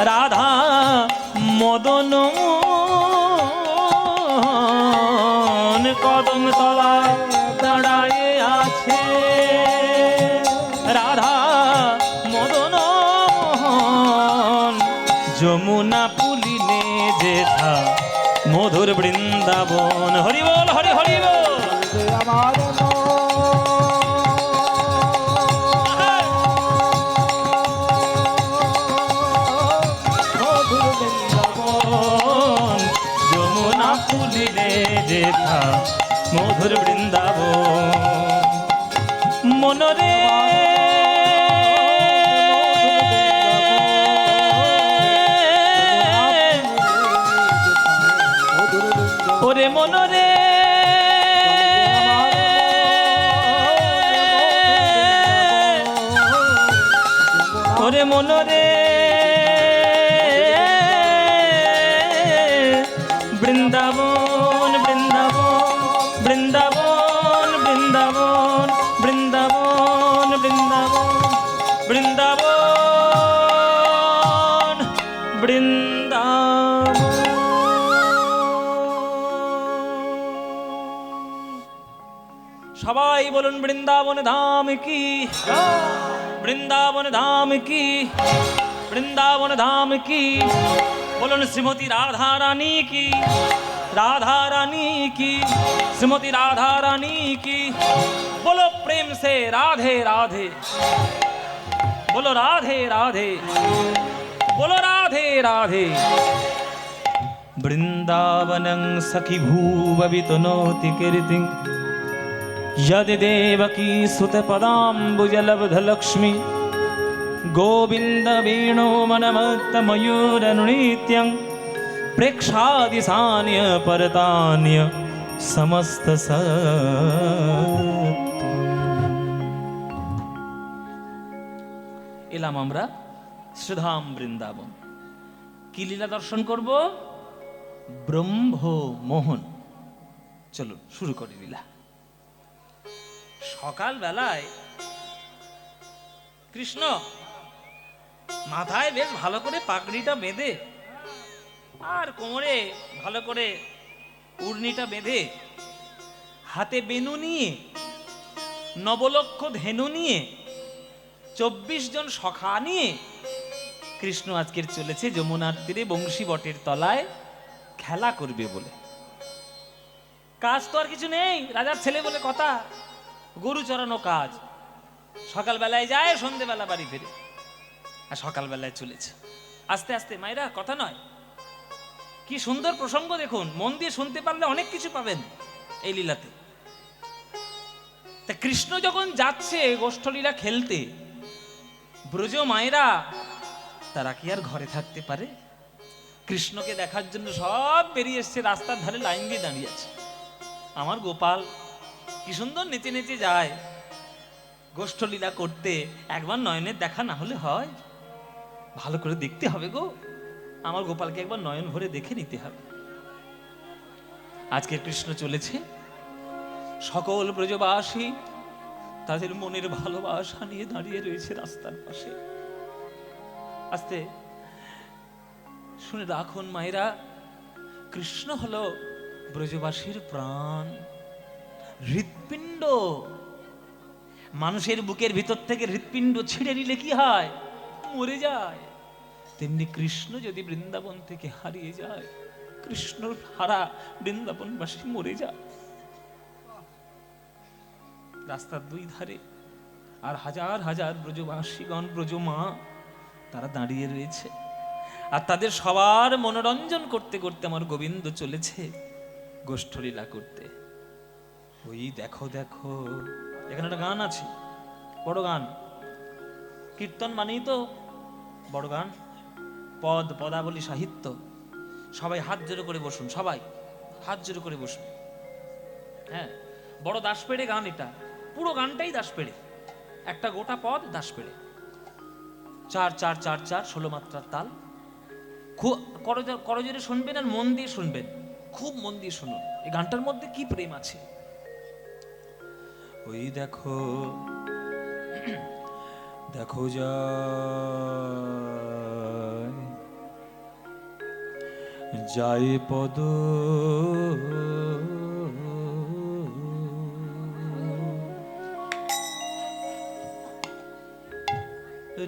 রাধা মদন কদম তলায় দাঁড়ায়ে আছে। রাধা মদন যমুনা পুলিনে যেথা মধুর বৃন্দাবন। হরি বল হরি হরি বল। আমার মধুর বৃন্দাবন, যমুনা ফুলিলে যেথা মধুর বৃন্দাবন। মনরে ওরে মনরে ওরে মনরে বৃন্দাবন বৃন্দাবন বৃন্দাবন বৃন্দাবন বৃন্দাবন বৃন্দাবন বৃন্দাবন বৃন্দাবন। সবাই বলুন বৃন্দাবন ধাম কি, বৃন্দাবন ধাম কি, বৃন্দাবন ধাম কি। বলুন শ্রীমতী রাধা রানী কি, রাধা রানী की, श्रीमती राधा रानी की। बोलो प्रेम से राधे राधे, बोलो राधे राधे, बोलो राधे राधे। वृंदावनं सखी भूववितनोति कीर्तिं यदि देवकी सुतपदाम्बुजलब्धलक्ष्मी गोविन्द वेणो मनमत्तमयूरनुनित्यं प्रेक्षादिशान्य परतान्य समस्त এলাম আমরা শ্রীধাম বৃন্দাবন। কি লীলা দর্শন করব? ব্রহ্ম মোহন। চলো শুরু করি লীলা। সকাল বেলায় কৃষ্ণ মাথায় বেশ ভালো করে পাগড়িটা বেঁধে আর কোমরে ভালো করে উড়নিটা বেঁধে হাতে বেনু নিয়ে নবলক্ষ ধেনু নিয়ে 24 জন সখা নিয়ে কৃষ্ণ আজকের চলেছে যমুনার তীরে বংশী বটের তলায় খেলা করবে বলে। কাজ তো আর কিছু নেই, রাজার ছেলে বলে কথা, গরু চড়ানো কাজ। সকাল বেলায় যায়, সন্ধেবেলা বাড়ি ফেরে। আর সকাল বেলায় চলেছে। আস্তে আস্তে মায়েরা, কথা নয়। কি সুন্দর প্রসঙ্গ দেখুন, মন দিয়ে শুনতে পারলে অনেক কিছু পাবেন এই লীলাতে। তা কৃষ্ণ যখন যাচ্ছে গোষ্ঠলীলা খেলতে, ব্রজ মায়েরা তারা কি আর ঘরে থাকতে পারে? কৃষ্ণকে দেখার জন্য সব বেরিয়ে এসছে, রাস্তার ধারে লাইন দিয়ে দাঁড়িয়ে আছে। আমার গোপাল কি সুন্দর নেচে নেচে যায় গোষ্ঠলীলা করতে, একবার নয়নের দেখা না হলে হয়? ভালো করে দেখতে হবে গো, আমার গোপালকে একবার নয়ন ভরে দেখে নিতে হবে। আজকে কৃষ্ণ চলেছে, সকল ব্রজবাসী তাদের মনের ভালোবাসা নিয়ে দাঁড়িয়ে রয়েছে রাস্তার পাশে। আস্তে শুনে রাখুন মায়েরা, কৃষ্ণ হলো ব্রজবাসীর প্রাণ, হৃৎপিণ্ড। মানুষের বুকের ভিতর থেকে হৃৎপিণ্ড ছিঁড়ে নিলে কি হয়? মরে যায়। তেমনি কৃষ্ণ যদি বৃন্দাবন থেকে হারিয়ে যায়, কৃষ্ণর হারা বৃন্দাবনবাসী মরে যায়। রাস্তার দুই ধারে আর হাজার হাজার ব্রজবাসীগণ, ব্রজমা, তারা দাঁড়িয়ে রয়েছে। আর তাদের সবার মনোরঞ্জন করতে করতে আমার গোবিন্দ চলেছে গোষ্ঠলীলা করতে। ওই দেখো দেখো, এখানে একটা গান আছে, বড় গান। কীর্তন মানেই তো বড় গান, পদ, পদাবলী, সাহিত্য। সবাই হাত জোড়ো করে বসুন, সবাই হাত জোড়ো করে বসুন। হ্যাঁ, বড় দাসপেড়ে গান এটা, পুরো গানটাই দাসপেড়ে, একটা গোটা পদ দাসপেড়ে। 4 4 4 4 16 মাত্রার তাল। করজোরে শুনবেন আর মন দিয়ে শুনবেন, খুব মন দিয়ে শুনুন এই গানটার মধ্যে কি প্রেম আছে। ওই দেখো দেখো যায় পদ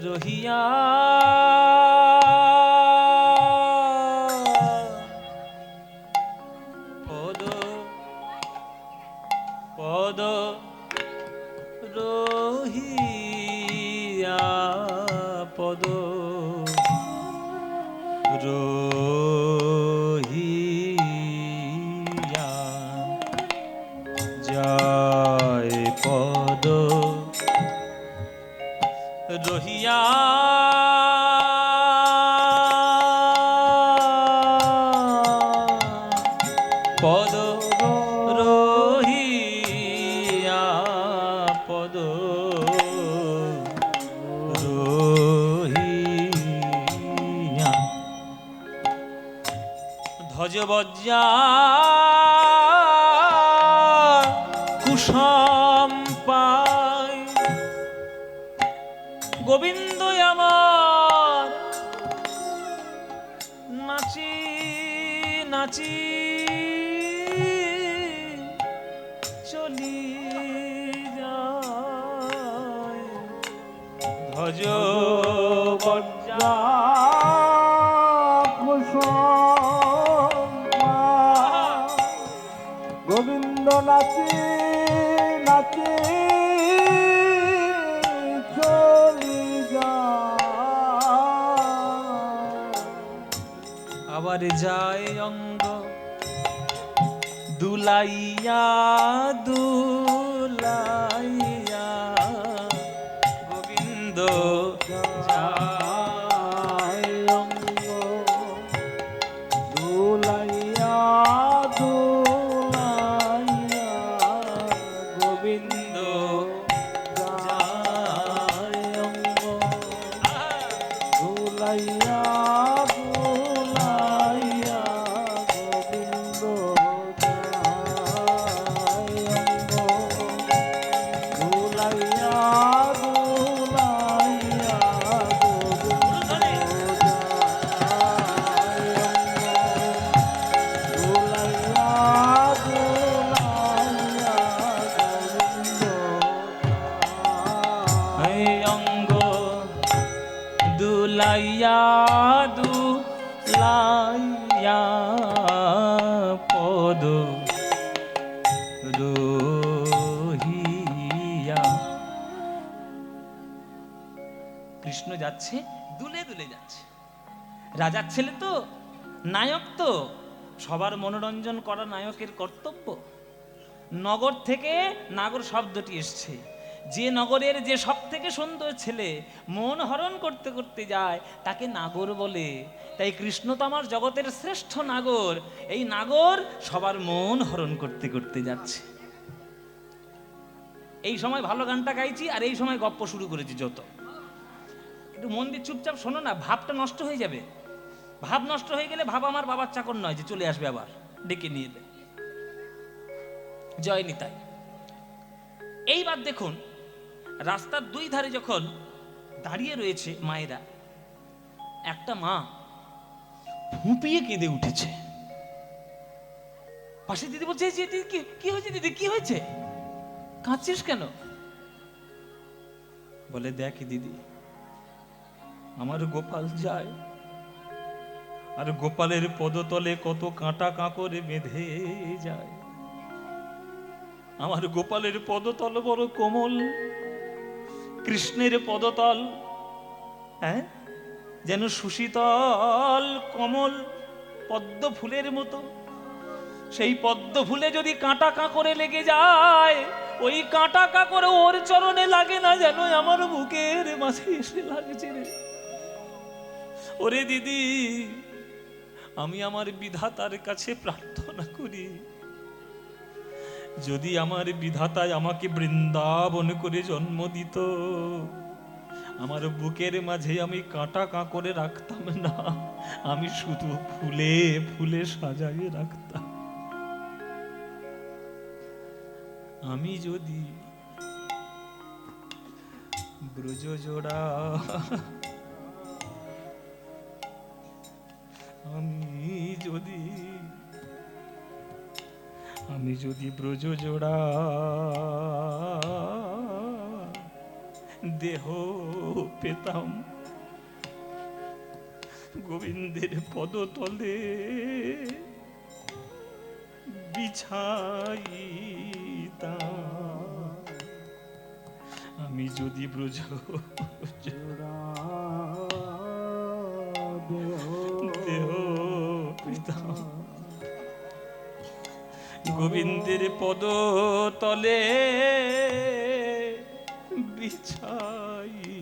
রহিয়া, পদ পদ পদ রহিয়া পদ রহিয়া যায় পদ রহিয়া পদ রহিয়া পদ রহিয়া ধ্বজ বজ্জা কুসুম পায় গোবিন্দ আমার নাচি নাচি চলি যায় ধ্বজ বজ্জা গোবিন্দ নাচি নাচি চলি যায়। আবার যায় অঙ্গ দুলাইয়া দুলাইয়া গোবিন্দ যায় অঙ্গ দুলাইয়া দুলাইয়া গোবিন্দ যায় অঙ্গ দুলাইয়া দুলাইয়া গোবিন্দ যায় অঙ্গ দুলাইয়া দুলাইয়া গোবিন্দ দুলাইয়া দুলাইয়া পদ রহিয়া কৃষ্ণ যাচ্ছে দুলে দুলে যাচ্ছে রাজার ছেলে তো নায়ক তো সবার মনোরঞ্জন করা নায়কের কর্তব্য নগর থেকে নাগর শব্দটি এসছে যে নগরের যে সব থেকে সুন্দর ছেলে মন হরণ করতে করতে যায় তাকে নাগর বলে তাই কৃষ্ণ তো আমার জগতের শ্রেষ্ঠ নাগর এই নাগর সবার মন হরণ করতে করতে যাচ্ছে এই সময় ভালো গানটা গাইছি আর এই সময় গপ্প শুরু করেছি যত একটু মন দিয়ে চুপচাপ শোনো না ভাবটা নষ্ট হয়ে যাবে ভাব নষ্ট হয়ে গেলে ভাব আমার বাবার চাকর নয় যে চলে আসবে আবার ডেকে নিয়ে এলে জয় নিতাই এইবার দেখুন রাস্তার দুই ধারে যখন দাঁড়িয়ে রয়েছে মায়েরা একটা মা ফুঁপিয়ে কেঁদে উঠেছে পাশে দিদি বলছে কি হয়েছে দিদি কি হয়েছে কাঁদছিস কেন বলে দেখ দিদি আমার গোপাল যায় আর গোপালের পদতলে কত কাঁটা কাঁকরে বেঁধে যায় আমার গোপালের পদতল বড় কোমল কৃষ্ণের পদতল হ্যাঁ যেন সুশীতল কমল পদ্ম ফুলের মতো সেই পদ্ম ফুলে যদি কাঁটা কাঁকরে লেগে যায় ওই কাঁটা কাঁকরে ওর চরণে লাগে না যেন আমার বুকের মাঝে এসে লাগছে রে ওরে দিদি আমি আমার বিধাতার কাছে প্রার্থনা করি যদি আমার বিধাতায় আমাকে বৃন্দাবন করে জন্ম দিত আমার বুকের মাঝে আমি কাঁটা কাঁকরে রাখতাম না আমি শুধু ফুলে ফুলে সাজাইয়ে রাখতাম আমি যদি ব্রজ জোড়া আমি যদি ব্রজ জোড়া দেহ পেতাম গোবিন্দের পদতলে বিছাইতাম আমি যদি ব্রজ দেহ পিতাম গোবিন্দের পদ তলে বিছাইতাম,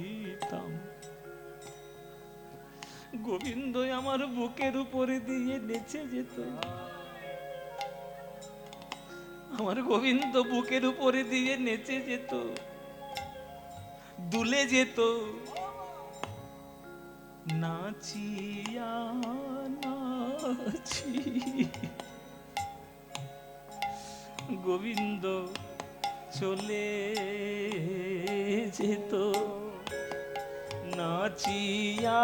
গোবিন্দ আমার বুকের উপরে দিয়ে নেচে যেত, আমার গোবিন্দ বুকের উপরে দিয়ে নেচে যেত, দুলে যেত, নাচিয়া নাচি গোবিন্দ চলে যেত, নাচিয়া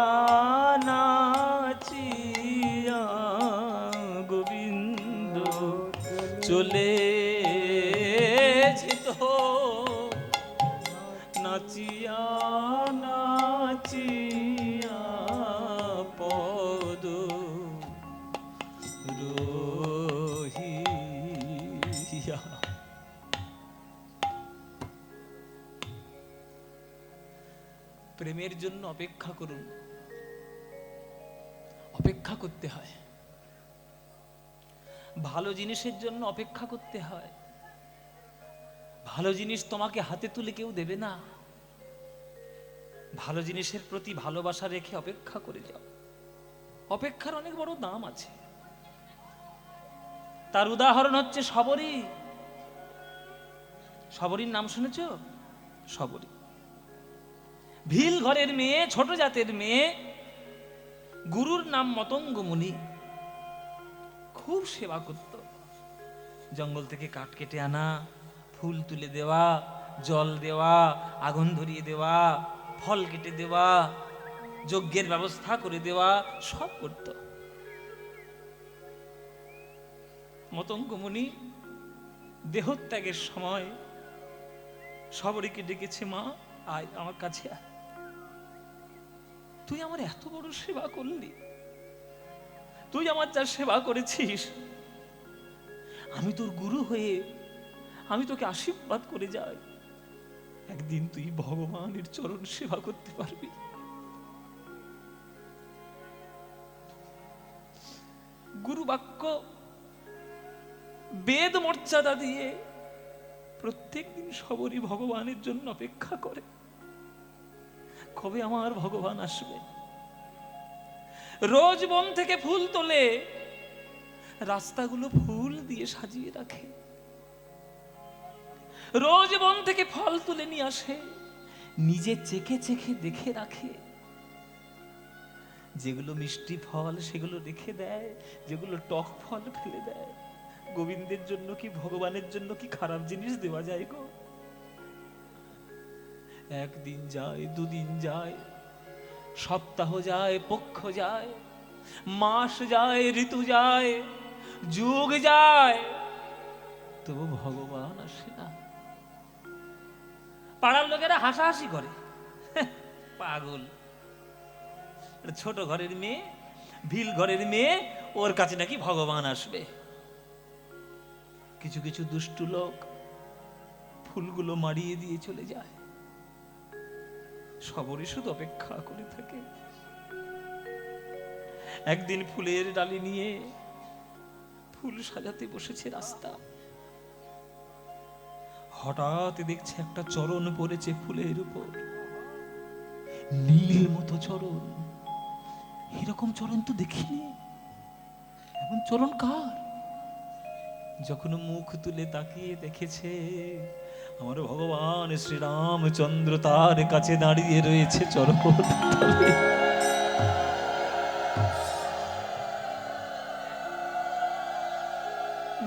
নাচিয়া গোবিন্দ চলে যেত, নাচিয়া নাচিয়া পদ রহিয়া। প্রেমের জন্য অপেক্ষা করুন, অপেক্ষা করতে হয়। ভালো জিনিসের জন্য অপেক্ষা করতে হয়। ভালো জিনিস তোমাকে হাতে তুলে কেউ দেবে না। ভালো জিনিসের প্রতি ভালোবাসা রেখে অপেক্ষা করে যাও। অপেক্ষার অনেক বড় দাম আছে। তার উদাহরণ হচ্ছে শবরী। শবরীর নাম শুনেছ? শবরী ভিল ঘরের মেয়ে, ছোট জাতের মেয়ে, গুরুর নাম মতঙ্গ মুনি। খুব সেবা করত। জঙ্গল থেকে কাঠ কেটে আনা, ফুল তুলে দেওয়া, জল দেওয়া, আগুন ধরিয়ে দেওয়া, ফল কেটে দেওয়া, যজ্ঞের ব্যবস্থা করে দেওয়া, সব করত। মতঙ্গ মুনি দেহত্যাগের সময় শবরীকে ডেকেছে, মা আয় আমার কাছে আয়, তুই আমার এত বড় সেবা করলি, তুই আমার যা সেবা করেছিস, আমি তোর গুরু হয়ে আমি তোকে আশীর্বাদ করে যাই, একদিন তুই ভগবানের চরণ সেবা করতে পারবি। গুরু বাক্য বেদ মর্যাদা দিয়ে প্রত্যেকদিন শবরী ভগবানের জন্য অপেক্ষা করে, কবে আমার ভগবান আসবে। রোজ বন থেকে ফুল তোলে, রাস্তাগুলো ফুল দিয়ে সাজিয়ে রাখে। রোজ বন থেকে ফল তুলে নিয়ে আসে, নিজে চেখে চেখে দেখে রাখে। যেগুলো মিষ্টি ফল সেগুলো রেখে দেয়, যেগুলো টক ফল ফেলে দেয়। গোবিন্দের জন্য কি, ভগবানের জন্য কি খারাপ জিনিস দেওয়া যায় গো? একদিন যায়, দুদিন যায়, সপ্তাহ যায়, পক্ষ যায়, মাস যায়, ঋতু যায়, যুগ যায়, তবু ভগবান আসে না। পাড়ার লোকেরা হাসাহাসি করে, পাগল, ছোট ঘরের মেয়ে, ভিল ঘরের মেয়ে, ওর কাছে নাকি ভগবান আসবে। কিছু কিছু দুষ্টু লোক ফুলগুলো মারিয়ে দিয়ে চলে যায়। শবরী শুধু অপেক্ষা করে থাকে। একদিন ফুলের ডালি নিয়ে ফুল সাজাতে বসেছে রাস্তা, হঠাৎ দেখছে একটা চরণ পড়েছে ফুলের উপর, নীল মতো চরণ। এরকম চরণ তো দেখিনি, এমন চরণ কার? যখন মুখ তুলে তাকিয়ে দেখেছে, আমার ভগবান শ্রীরামচন্দ্র তার কাছে দাঁড়িয়ে রয়েছে চরণ তলে।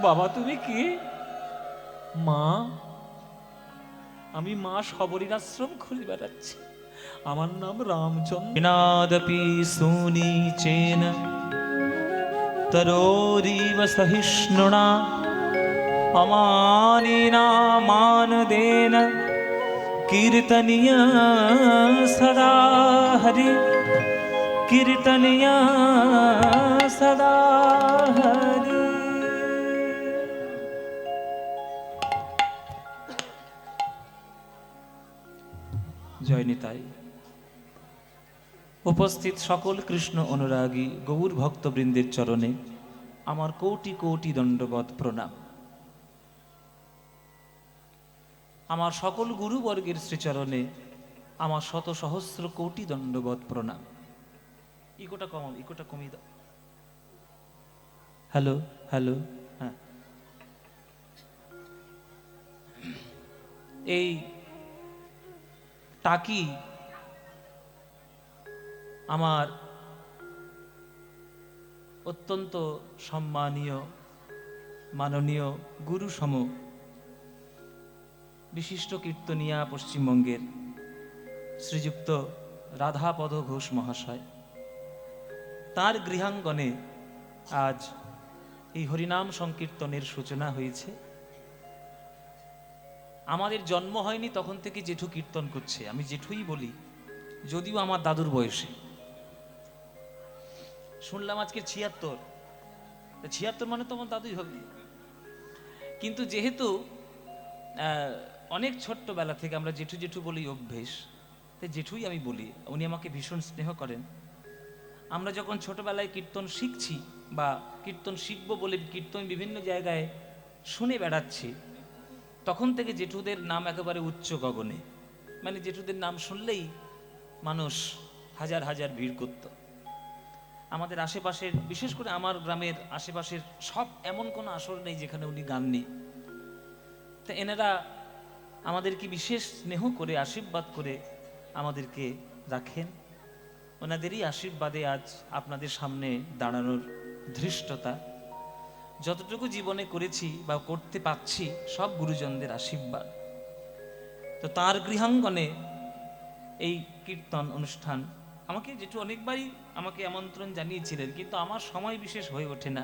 বাবা তুমি কি? মা, আমি মা শবরীর আশ্রম খুঁজে বেড়াচ্ছি, আমার নাম রামচন্দ্র। নাদপি সুনি চেন তরোরিব সহিষ্ণুনা অমানিনা মানদেন কীর্তনীয় সদা হরি, কীর্তনীয় সদা হরি। জয় নিতাই। উপস্থিত সকল কৃষ্ণ অনুরাগী গৌর ভক্তবৃন্দের চরণে আমার কোটি কোটি দণ্ডবৎ প্রণাম। আমার সকল গুরুবর্গের শ্রীচরণে আমার শত সহস্র কোটি দণ্ডবৎ প্রণাম। ইকোটা কমাও, ইকোটা কমিয়ে দাও। হ্যালো হ্যালো, হ্যাঁ। এই টাকি আমার অত্যন্ত সম্মানীয় মাননীয় গুরুসম বিশিষ্ট কীর্তনিয়া পশ্চিমবঙ্গের শ্রীযুক্ত রাধাপদ ঘোষ মহাশয়, তার গৃহাঙ্গনে আজ এই হরিনাম সংকীর্তনের সূচনা হয়েছে। আমাদের জন্ম হয়নি তখন থেকে জেঠু কীর্তন করছে, আমি জেঠুই বলি, যদিও আমার দাদুর বয়সে। শুনলাম আজকে ৭৬, ৭৬ মানে তো আমার দাদুই হবে। কিন্তু যেহেতু অনেক ছোট্টবেলা থেকে আমরা জেঠু জেঠু বলি অভ্যেস, তাই জেঠুই আমি বলি। উনি আমাকে ভীষণ স্নেহ করেন। আমরা যখন ছোটবেলায় কীর্তন শিখছি বা কীর্তন শিখবো বলে কীর্তন বিভিন্ন জায়গায় শুনে বেড়াচ্ছি, তখন থেকে জেঠুদের নাম একেবারে উচ্চ গগনে, মানে জেঠুদের নাম শুনলেই মানুষ হাজার হাজার ভিড় করত। আমাদের আশেপাশের, বিশেষ করে আমার গ্রামের আশেপাশের সব এমন কোনো আসর নেই যেখানে উনি গাননি। তা এনারা আমাদেরকে বিশেষ স্নেহ করে আশীর্বাদ করে আমাদেরকে রাখেন। ওনাদেরই আশীর্বাদে আজ আপনাদের সামনে দাঁড়ানোর ধৃষ্টতা। যতটুকু জীবনে করেছি বা করতে পাচ্ছি সব গুরুজনদের আশীর্বাদ। তো তার গৃহাঙ্গনে এই কীর্তন অনুষ্ঠান আমাকে যেটু অনেকবারই আমাকে আমন্ত্রণ জানিয়েছিলেন, কিন্তু আমার সময় বিশেষ হয়ে ওঠে না।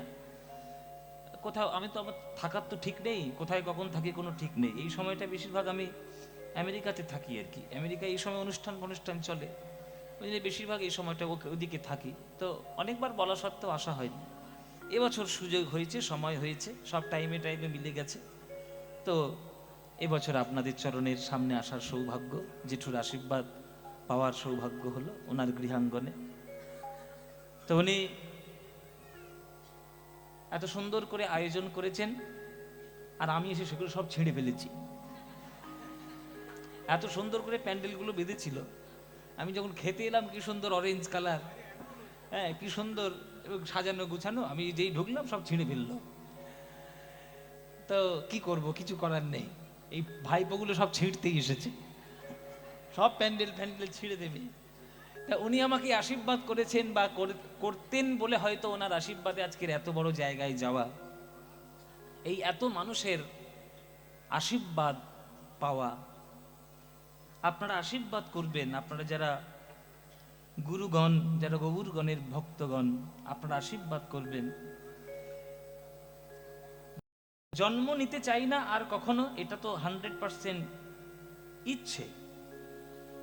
কোথাও আমি তো আমার থাকার তো ঠিক নেই, কোথায় কখন থাকি কোনো ঠিক নেই। এই সময়টা বেশিরভাগ আমি আমেরিকাতে থাকি আর কি। আমেরিকায় এই সময় অনুষ্ঠান চলে, ওই জন্য বেশিরভাগ এই সময়টা ওদিকে থাকি। তো অনেকবার বলা সত্ত্বেও আসা হয়নি। এবছর সুযোগ হয়েছে, সময় হয়েছে, সব টাইমে মিলে গেছে। তো এবছর আপনাদের চরণের সামনে আসার সৌভাগ্য, জেঠুর আশীর্বাদ পাওয়ার সৌভাগ্য হলো ওনার গৃহাঙ্গনে। তো উনি এত সুন্দর করে আয়োজন করেছেন, আর আমি এসে সেগুলো সব ছিঁড়ে ফেলেছি। এত সুন্দর করে প্যান্ডেলগুলো বেঁধেছিল, আমি যখন খেতে এলাম কি সুন্দর অরেঞ্জ কালার, হ্যাঁ কি সুন্দর সাজানো গুছানো, আমি যেই ঢুকলাম সব ছিঁড়ে ফেললো। তো কি করব, কিছু করার নেই। এই ভাইপোগুলো সব ছিঁড়তেই এসেছে, সব প্যান্ডেল ছিঁড়ে দেবে। তা উনি আমাকে আশীর্বাদ করেছেন বা করতেন বলে হয়তো ওনার আশীর্বাদে আজকের এত বড় জায়গায় যাওয়া, এই এত মানুষের আশীর্বাদ পাওয়া। আপনারা আশীর্বাদ করবেন, আপনারা যারা গুরুগণ, যারা গৌরগণের ভক্তগণ, আপনারা আশীর্বাদ করবেন। জন্ম নিতে চাই না আর কখনো, এটা তো 100% ইচ্ছে,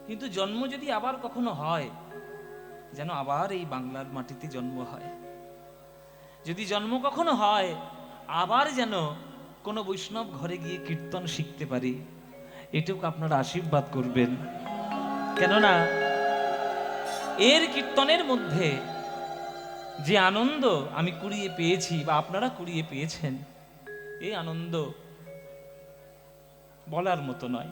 কিন্তু জন্ম যদি আবার কখনো হয়, যেন আবার এই বাংলার মাটিতে জন্ম হয়। যদি জন্ম কখনো হয়, আবার যেন কোনো বৈষ্ণব ঘরে গিয়ে কীর্তন শিখতে পারি, এটুকু আপনারা আশীর্বাদ করবেন। কেননা এর কীর্তনের মধ্যে যে আনন্দ আমি কুড়িয়ে পেয়েছি বা আপনারা কুড়িয়ে পেয়েছেন, এই আনন্দ বলার মতো নয়।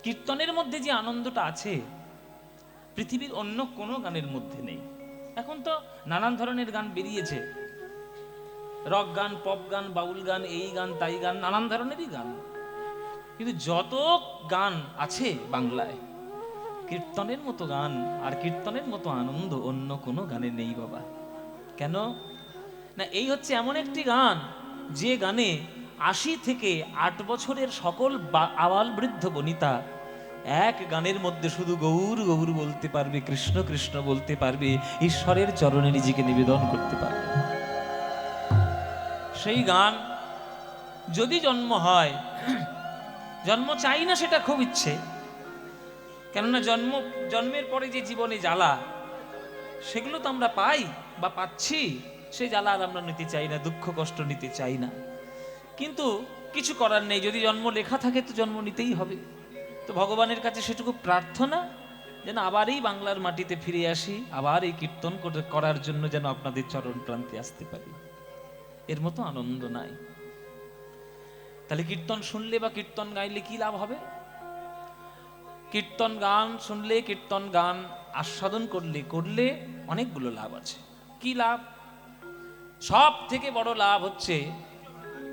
কীর্তনের মধ্যে যে আনন্দটা আছে, পৃথিবীর অন্য কোনো গানের মধ্যে নেই। এখন তো নানান ধরনের গান বেরিয়েছে, রক গান, পপ গান, বাউল গান, এই গান তাই গান, নানান ধরনেরই গান। কিন্তু যত গান আছে বাংলায়, কীর্তনের মতো গান আর কীর্তনের মতো আনন্দ অন্য কোনো গানে নেই বাবা। কেন না, এই হচ্ছে এমন একটি গান যে গানে ৮০ থেকে ৮ বছরের সকল আবাল বৃদ্ধ বনিতা এক গানের মধ্যে শুধু গৌর গৌর বলতে পারবে, কৃষ্ণ কৃষ্ণ বলতে পারবে, ঈশ্বরের চরণে নিজেকে নিবেদন করতে পারবে। সেই গান যদি জন্ম হয়, জন্ম চাই না সেটা খুব ইচ্ছে, কেননা জন্মের পরে যে জীবনে জ্বালা, সেগুলো তো আমরা পাই বা পাচ্ছি, সেই জ্বালা আর আমরা নিতে চাই না, দুঃখ কষ্ট নিতে চাই না। কিন্তু কিছু করার নেই, যদি জন্ম লেখা থাকে তো জন্ম নিতেই হবে। তো ভগবানের কাছে সেটুকু প্রার্থনা যেন আবার এই বাংলার মাটিতে ফিরে আসি, আবার এই কীর্তন করার জন্য যেন আপনাদের চরণ প্রান্তে আসতে পারি। এর মতো আনন্দ নাই। তাহলে কীর্তন শুনলে বা কীর্তন গাইলে কি লাভ হবে? কীর্তন গান শুনলে, কীর্তন গান আস্বাদন করলে অনেকগুলো লাভ আছে। কি লাভ? সব থেকে বড় লাভ হচ্ছে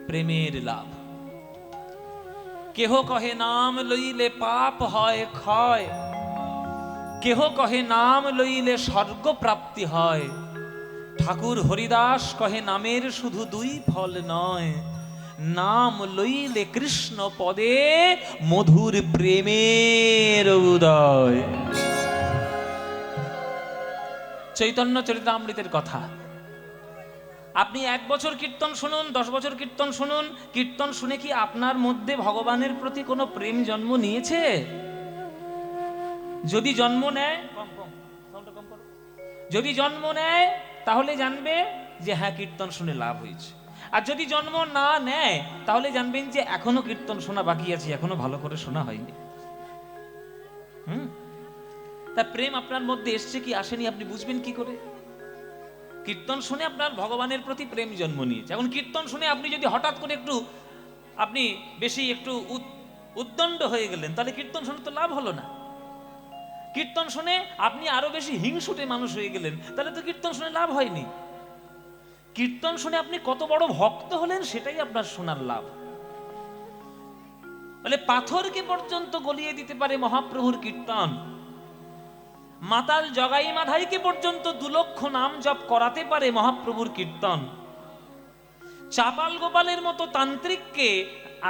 প্রেমের লাভ। কেহ কহে নাম লইলে পাপ হয় ক্ষয়, কেহ কহে নাম লইলে স্বর্গ প্রাপ্তি হয়। ঠাকুর হরিদাস কহে নামের শুধু দুই ফল নয়, নাম লইলে কৃষ্ণ পদে মধুর প্রেমের উদয়। চৈতন্য চরিতামৃতের কথা। আপনি 1 বছর কীর্তন শুনুন, 10 বছর কীর্তন শুনুন, কীর্তন শুনে কি আপনার মধ্যে ভগবানের প্রতি কোনো প্রেম জন্ম নিয়েছে? যদি জন্ম নেয়, যদি জন্ম নেয় তাহলে জানবে যে হ্যাঁ কীর্তন শুনে লাভ হয়েছে। আর যদি জন্ম না নেয় তাহলে জানবেন যে এখনো কীর্তন শোনা বাকি আছে, এখনো ভালো করে শোনা হয়নি। তা প্রেম আপনার মধ্যে এসছে কি আসেনি আপনি বুঝবেন কি করে? কীর্তন শুনে আপনার ভগবানের প্রতি প্রেম জন্ম নিয়েছে। এখন কীর্তন শুনে আপনি যদি হঠাৎ করে আপনি বেশি একটু উদ্দণ্ড হয়ে গেলেন, তাহলে কীর্তন শুনে তো লাভ হলো না। কীর্তন শুনে আপনি আরো বেশি হিংসুটে মানুষ হয়ে গেলেন, তাহলে তো কীর্তন শুনে লাভ হয়নি। কীর্তন শুনে আপনি কত বড় ভক্ত হলেন সেটাই আপনার শোনার লাভ। বলে পাথরকে পর্যন্ত গলিয়ে দিতে পারে মহাপ্রভুর কীর্তন, মাতাল জগাই মাধাইকে পর্যন্ত 2 লক্ষ নাম জপ করাতে পারে মহাপ্রভুর কীর্তন। চাপাল গোপালের মতো তান্ত্রিককে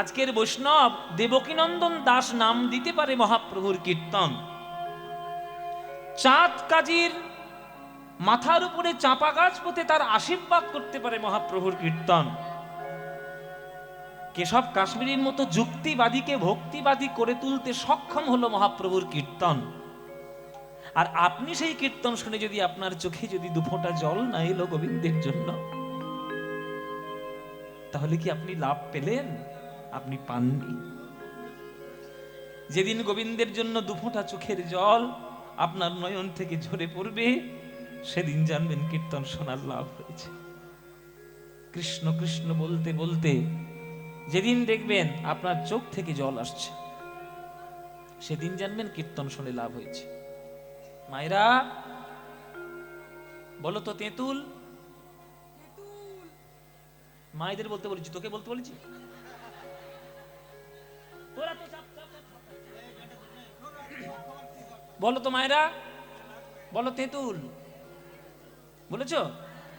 আজকের বৈষ্ণব দেবকীনন্দন দাস নাম দিতে পারে মহাপ্রভুর কীর্তন। চাঁদ কাজীর মাথার উপরে চাপা গাছ পুঁতে তার আশীর্বাদ করতে পারে মহাপ্রভুর কীর্তন। কেশব কাশ্মীরের মতো যুক্তিবাদীকে ভক্তিবাদী করে তুলতে সক্ষম হলো মহাপ্রভুর কীর্তন। আর আপনি সেই কীর্তন শুনে যদি আপনার চোখে যদি 2 ফোঁটা জল না এলো গোবিন্দের জন্য, তাহলে কি আপনি লাভ পেলেন? আপনি পাননি। যেদিন গোবিন্দের জন্য 2 ফোঁটা চোখের জল আপনার নয়ন থেকে ঝরে পড়বে, সেদিন জানবেন কীর্তন শোনার লাভ হয়েছে। কৃষ্ণ কৃষ্ণ বলতে বলতে যেদিন দেখবেন আপনার চোখ থেকে জল আসছে, সেদিন জানবেন কীর্তন শুনে লাভ হয়েছে। মায়েরা বলো তো, তেঁতুল? মায়েদের বলতে বলেছি, তোকে বলতে বলেছি? বলো তো মায়েরা, বলো তেঁতুল বলেছো?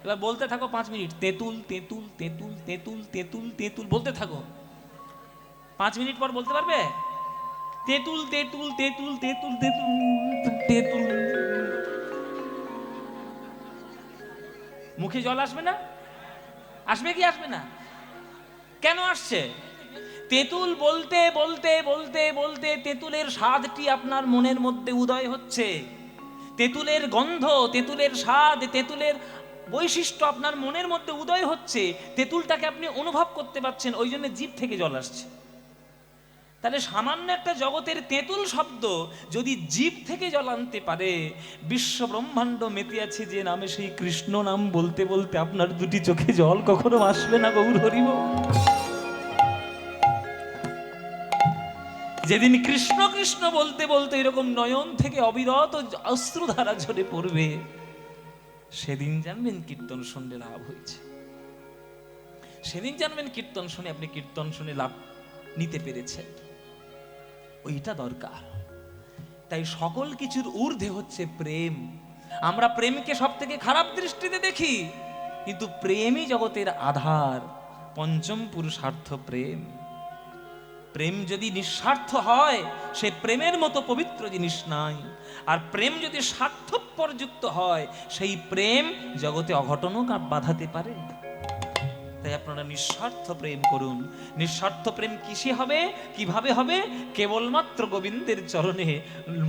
এবার বলতে থাকো 5 মিনিট, তেঁতুল তেঁতুল তেঁতুল তেঁতুল তেঁতুল তেঁতুল বলতে থাকো। 5 মিনিট পর বলতে পারবে তেঁতুল তেঁতুল তেঁতুল তেঁতুল তেঁতুল তেঁতুল। মুখে জল আসবে না? আসবে কি আসবে না? কেন আসছে? তেঁতুল বলতে বলতে বলতে বলতে তেঁতুলের স্বাদটি আপনার মনের মধ্যে উদয় হচ্ছে। তেঁতুলের গন্ধ, তেঁতুলের স্বাদ, তেঁতুলের বৈশিষ্ট্য আপনার মনের মধ্যে উদয় হচ্ছে। তেঁতুলটাকে আপনি অনুভব করতে পারছেন, ওই জন্য জিভ থেকে জল আসছে। তাহলে সামান্য একটা জগতের তেঁতুল শব্দ যদি জিভ থেকে জল আনতে পারে, বিশ্ব ব্রহ্মাণ্ড মেতে আছে যে নামে, সেই কৃষ্ণ নাম বলতে বলতে আপনার 2টি চোখে জল কখনো আসবে না? গৌর হরিব। যেদিন কৃষ্ণ কৃষ্ণ বলতে বলতে এরকম নয়ন থেকে অবিরত অশ্রুধারা ঝরে পড়বে, সেদিন জানবেন কীর্তন শুনলে লাভ হয়েছে। সেদিন জানবেন কীর্তন শুনে আপনি কীর্তন শুনে লাভ নিতে পেরেছেন। ওইটা দরকার। তাই সকল কিছুর ঊর্ধ্বে হচ্ছে প্রেম। আমরা প্রেমকে সব থেকে খারাপ দৃষ্টিতে দেখি, কিন্তু প্রেমই জগতের আধার, পঞ্চম পুরুষার্থ প্রেম। প্রেম যদি নিঃস্বার্থ হয়, সে প্রেমের মতো পবিত্র জিনিস নাই। আর প্রেম যদি স্বার্থপরযুক্ত হয়, সেই প্রেম জগতে অঘটনও বাধাতে পারে। তাই আপনারা নিঃস্বার্থ প্রেম করুন। নিঃস্বার্থ প্রেম কিসে হবে, কিভাবে হবে? কেবলমাত্র গোবিন্দের চরণে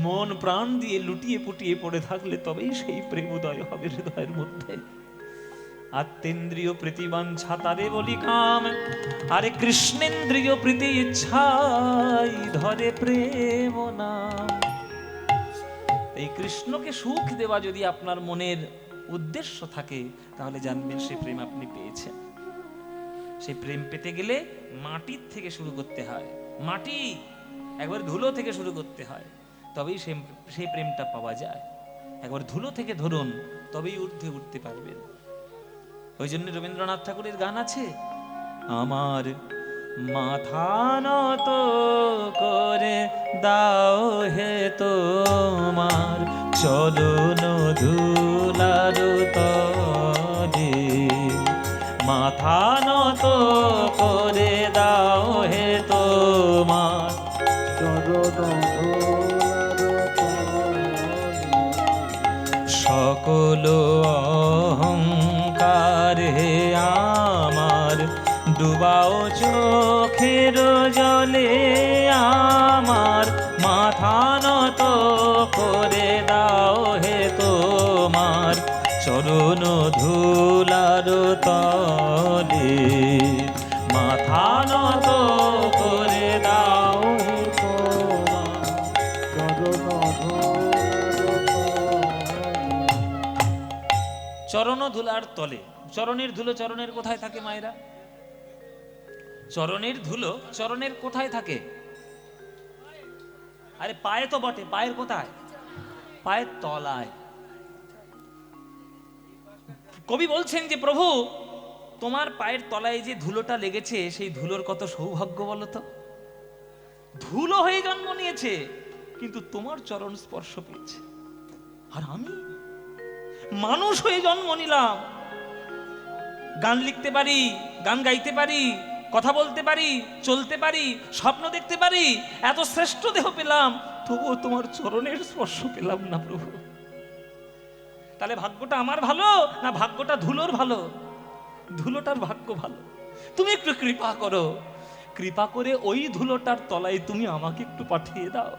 মন প্রাণ দিয়ে লুটিয়ে পুটিয়ে পড়ে থাকলে তবেই সেই প্রেম উদয় হবে হৃদয়ের মধ্যে। আত্মেন্দ্রিয় প্রীতিবাঞ্ছা তারে বলি কাম, আরে কৃষ্ণেন্দ্রিয় প্রীতি ইচ্ছাই ধরে প্রেম নাম। এই কৃষ্ণকে সুখ দেওয়া যদি আপনার মনের উদ্দেশ্য থাকে, তাহলে জানবেন সেই প্রেম আপনি পেয়েছেন। সেই প্রেম পেতে গেলে মাটির থেকে শুরু করতে হয়, মাটি একবার ধুলো থেকে শুরু করতে হয়, তবেই সেই প্রেমটা পাওয়া যায়। একবার ধুলো থেকে ধরুন, তবেই ঊর্ধ্বে উঠতে পারবেন। ওই জন্য রবীন্দ্রনাথ ঠাকুরের গান আছে, আমার মাথা নত করে দাও হে তোমার চরণ ধুলার তলে, মাথা নত করে দাও হে তোমার সকল অহংকার হে আমার ডুবাও চোখের জলে, আমার মাথা নত করে দাও হে তোমার চরণ ধুলার তলে, মাথা নত করে দাও হে তোমার চরণ ধুলার তলে। চরণের ধুলো চরণের কোথায় থাকে মায়েরা? চরণের ধুলো চরণের কোথায় থাকে? আরে পায়ে তো বটে, পায়ের কোথায়? পায়ের তলায়। কবি বলছেন যে প্রভু, তোমার পায়ের তলায় যে ধুলোটা লেগেছে, সেই ধুলোর কত সৌভাগ্য বলো তো। ধুলো হয়ে জন্ম নিয়েছে, কিন্তু তোমার চরণ স্পর্শ পেয়েছে। আর আমি মানুষ হয়ে জন্ম নিলাম, গান লিখতে পারি, গান গাইতে পারি, কথা বলতে পারি, চলতে পারি, স্বপ্ন দেখতে পারি, এত শ্রেষ্ঠ দেহ পেলাম, তবুও তোমার চরণের স্পর্শ পেলাম না প্রভু। তাহলে ভাগ্যটা আমার ভালো না ভাগ্যটা ধুলোর ভালো? ধুলোটার ভাগ্য ভালো। তুমি একটু কৃপা করো, কৃপা করে ওই ধুলোটার তলায় তুমি আমাকে একটু পাঠিয়ে দাও।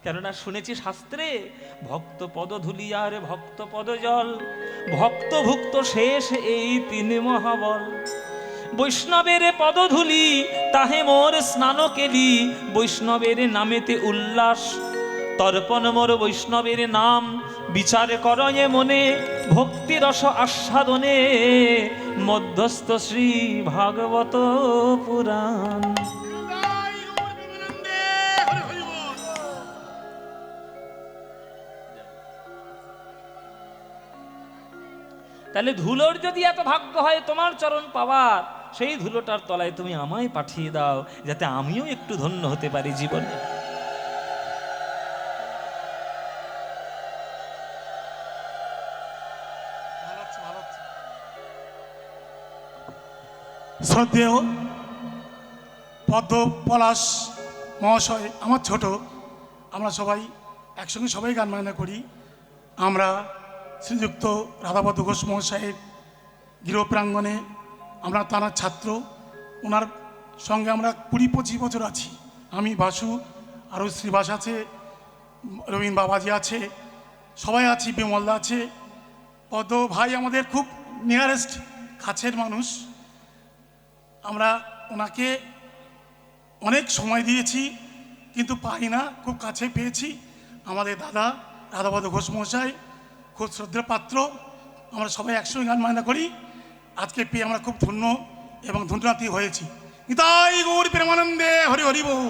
কেননা শুনেছি শাস্ত্রে, ভক্ত পদ ধুলিয়ার ভক্ত পদ জল, ভক্ত ভুক্ত শেষ এই তিন মহাবল। বৈষ্ণবের পদধূলি তাহে মোর স্নান কেলি, বৈষ্ণবের নামেতে উল্লাস তর্পণ মোর বৈষ্ণবের নাম, বিচার করয়ে মনে ভক্তি রস আস্বাদনে, মধ্যস্থ শ্রী ভাগবত পুরাণ। তাহলে ধুলোর যদি এত ভাগ্য হয় তোমার চরণ পাওয়ার, সেই ধুলোটার তলায় তুমি আমায় পাঠিয়ে দাও, যাতে আমিও একটু ধন্য হতে পারি জীবনে। শ্রদ্ধেয় পদ্ম পলাশ মহাশয়, আমার ছোট, আমরা সবাই একসঙ্গে সবাই গান বাজনা করি। আমরা শ্রীযুক্ত রাধাপদ ঘোষ মহাশয়ের গৃহপ্রাঙ্গণে আমরা তার ছাত্র, ওনার সঙ্গে আমরা 20-25 বছর আছি। আমি বাসু, আরও শ্রীবাস আছে, রবীন্দ্র বাবাজি আছে, সবাই আছি, বিমলদা আছে। পদ্ম ভাই আমাদের খুব নিয়ারেস্ট কাছের মানুষ। আমরা ওনাকে অনেক সময় দিয়েছি, কিন্তু পাই না, খুব কাছে পেয়েছি। আমাদের দাদা রাধাপদ ঘোষ মহাশয় খুব শ্রদ্ধার পাত্র। আমরা সবাই একসঙ্গে গান বাজনা করি। আজকে পেয়ে আমরা খুব ধন্য এবং ধন্যবাদী হয়েছি। নিতাই গৌর প্রেমানন্দে, হরি হরি বল।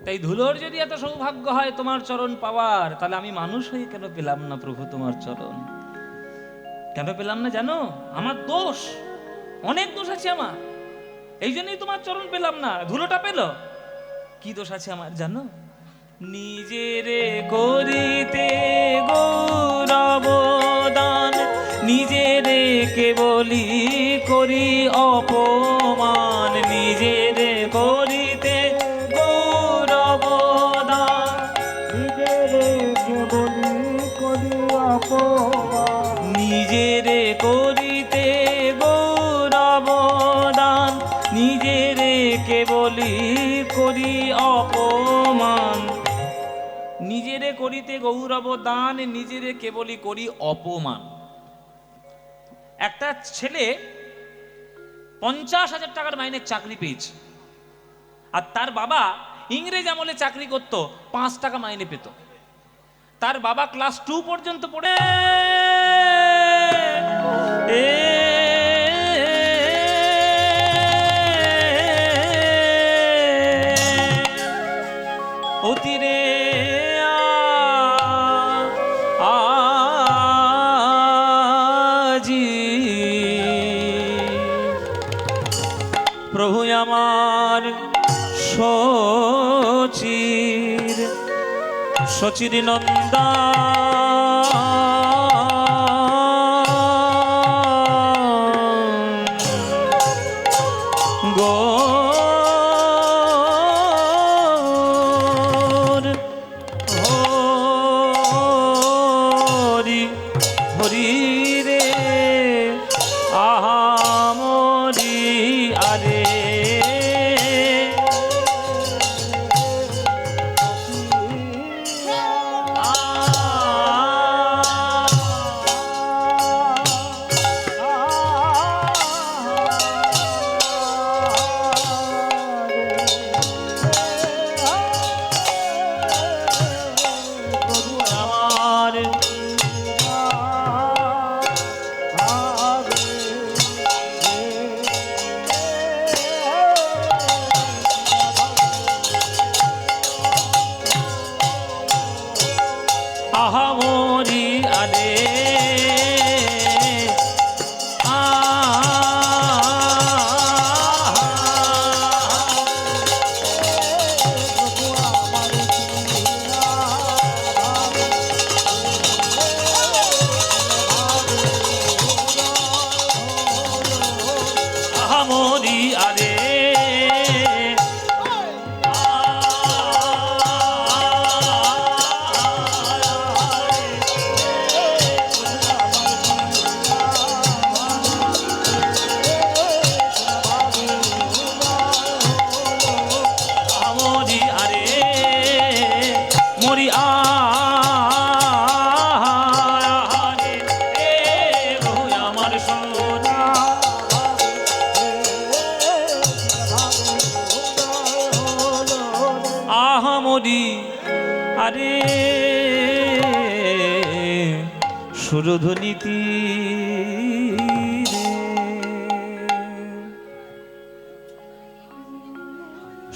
তাই ধুলোর যদি এত সৌভাগ্য হয় তোমার চরণ পাওয়ার, তাহলে আমি মানুষ হয়ে কেন পেলাম না প্রভু তোমার চরণ? কেন পেলাম না জানো? আমার দোষ, অনেক দোষ আছে আমার, এই জন্যই তোমার চরণ পেলাম না। ধুলোটা পেল, কি দোষ আছে আমার জানো? নিজেরে করিতে গৌরব দান, নিজেরে কেবলি করি অপমান, নিজেরে করিতে গৌরব দান, নিজেরে কেবলি করি অপমান, নিজেরে করিতে গৌরব দান, কেবলি করি অপমান, নিজেরে করিতে গৌরব দান, নিজেরে কেবলি করি অপমান। একটা ছেলে 50,000 টাকার মাইনের চাকরি পেয়েছে, আর তার বাবা ইংরেজ আমলে চাকরি করত, 5 টাকা মাইনে পেত। তার বাবা ক্লাস 2 পর্যন্ত পড়ে অতিরে আজি প্রভু আমার সচির সচির নন্দা গোর হরি হরি রে আহামরি আরে আহামরি আরে আহামরি আরে মরি আহারে আমার সোনা আহামরি আরে সুরধ্বনিতি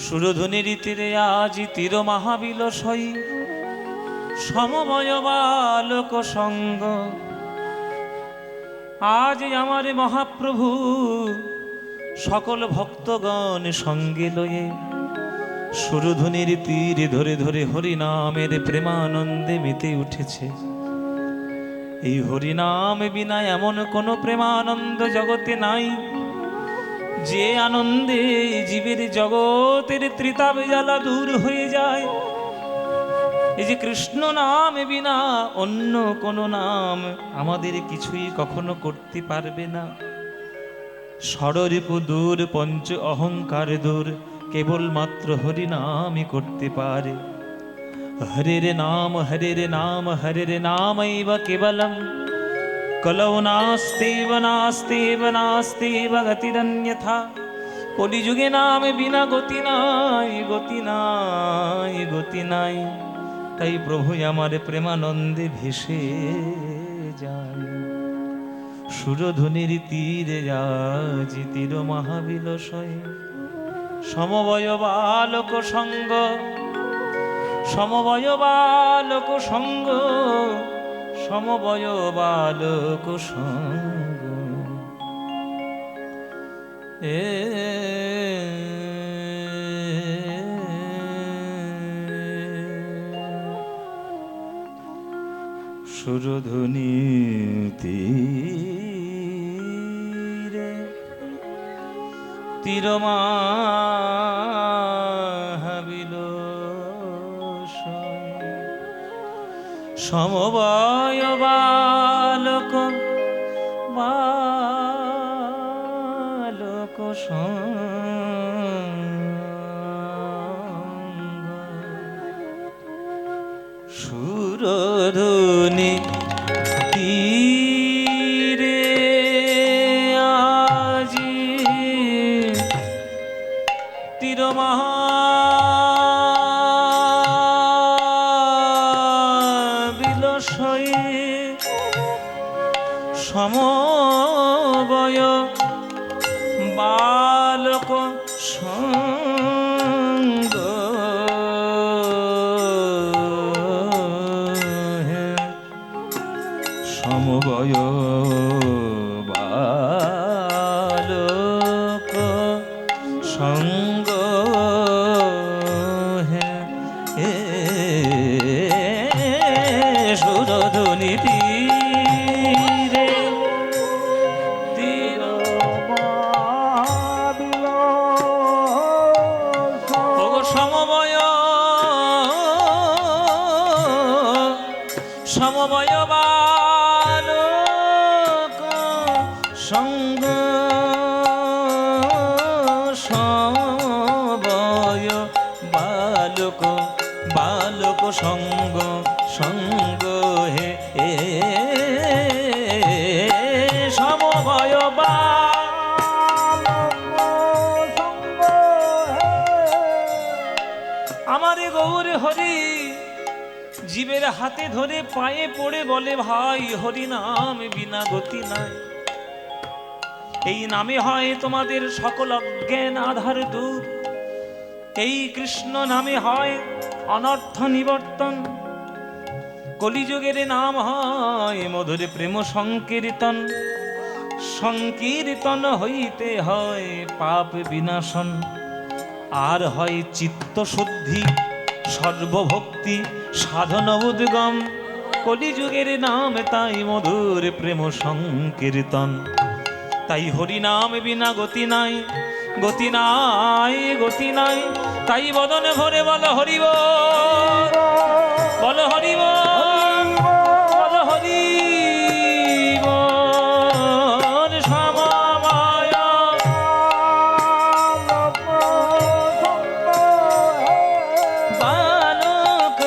সুরধ্বনি রীতিরে আজি তীর মহাবিলসই সমময় বালক সঙ্গ। আজ আমার মহাপ্রভু সকল ভক্তগণ সঙ্গে লয়ে সুরধ্বনির তীরে ধরে ধরে হরিনামের প্রেমানন্দে মেতে উঠেছে। এই হরিনাম বিনা এমন কোনো প্রেমানন্দ জগতে নাই, যে আনন্দে জীবের জগতের ত্রিতাপ জ্বালা দূর হয়ে যায়। এই যে কৃষ্ণ নাম বিনা অন্য কোনো নাম আমাদের কিছুই কখনো করতে পারবে না। ষড়রিপু দূর, পঞ্চ অহংকার দূর, কেবলমাত্র হরিনামই করতে পারে। হরের নাম হরের নাম হরের নামৈব কেবলম, কলৌ নাস্তিব নাস্তিব নাস্তিব গতিরন্যথা। কলিযুগে নাম বিনা গতি নাই, গতি নাই, গতি নাই। তাই প্রভু আমার প্রেমানন্দে ভেসে যায়। সুরধ্বনির তীরে আজি তীর মহাবিলসয় সমবয় বালক সঙ্গ, সমবয় বালক সঙ্গ, সমবয় বালক সঙ্গ। সুরধ্বনি তীরে তীর মহাবিলসয় সমবয় বালক বালক সঙ্গ। বিলসই সমবয় বালক সঙ্গ সমবয় বালক সঙ্গ হে সুরধুনি তীরে তীর সমবয় সমবয় বালক সঙ্গ সমবয় বালক বালক সঙ্গ সঙ্গ হে সমবয় আমারে গৌর হরি জীবের হাতে ধরে পায়ে পড়ে বলে ভাই হরি নাম বিনা গতি নাই। এই নামে হয় তোমাদের সকল অজ্ঞান আধার দূর। এই কৃষ্ণ নামে হয় অনর্থ নিবর্তন। কলিযুগের নাম হয় মধুর প্রেম সংকীর্তন। সংকীর্তন হইতে হয় পাপ বিনাশন। আর হয় চিত্ত শুদ্ধি সর্বভক্তি সাধন উদ্গম। কলিযুগের নাম তাই মধুর প্রেম সংকীর্তন। তাই হরি নাম বিনা গতি নাই, গতি নাই, গতি নাই। তাই বদন ভরে বল হরিব, বল হরিব, বল হরিব। সমবয় বালক